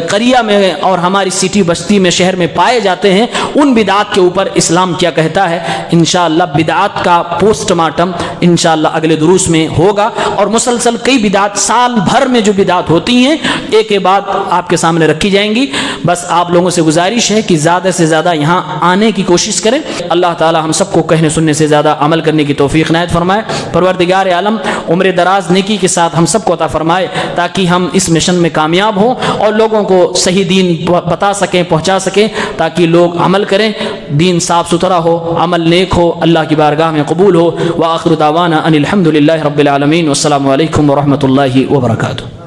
قریہ میں اور ہماری سٹی بستی میں، شہر میں پائے جاتے ہیں، ان بدعات کے اوپر اسلام کیا کہتا ہے۔ انشاءاللہ بدعات کا پوسٹ مارٹم انشاءاللہ اگلے دروس میں ہوگا، اور مسلسل کئی بدعات سال بھر میں جو بدعات ہوتی ہیں ایک کے بعد آپ کے سامنے رکھی جائیں گی۔ بس آپ لوگوں سے گزارش ہے کہ زیادہ سے زیادہ یہاں آنے کی کوشش کریں۔ اللہ تعالی ہم سب کو کہنے سننے سے زیادہ عمل کرنے کی توفیق عنایت فرمائے۔ پروردگار عالم عمر دراز نیکی کے ساتھ ہم سب کو عطا فرمائے، تاکہ ہم اس مشن میں کامیاب ہوں اور لوگوں کو صحیح دین بتا سکیں، پہنچا سکیں، تاکہ لوگ عمل کریں، دین صاف ستھرا ہو، عمل نیک ہو، اللہ کی بارگاہ میں قبول ہو۔ وآخر دعوانا ان الحمد للہ رب العالمین، والسلام علیکم ورحمۃ اللہ وبرکاتہ۔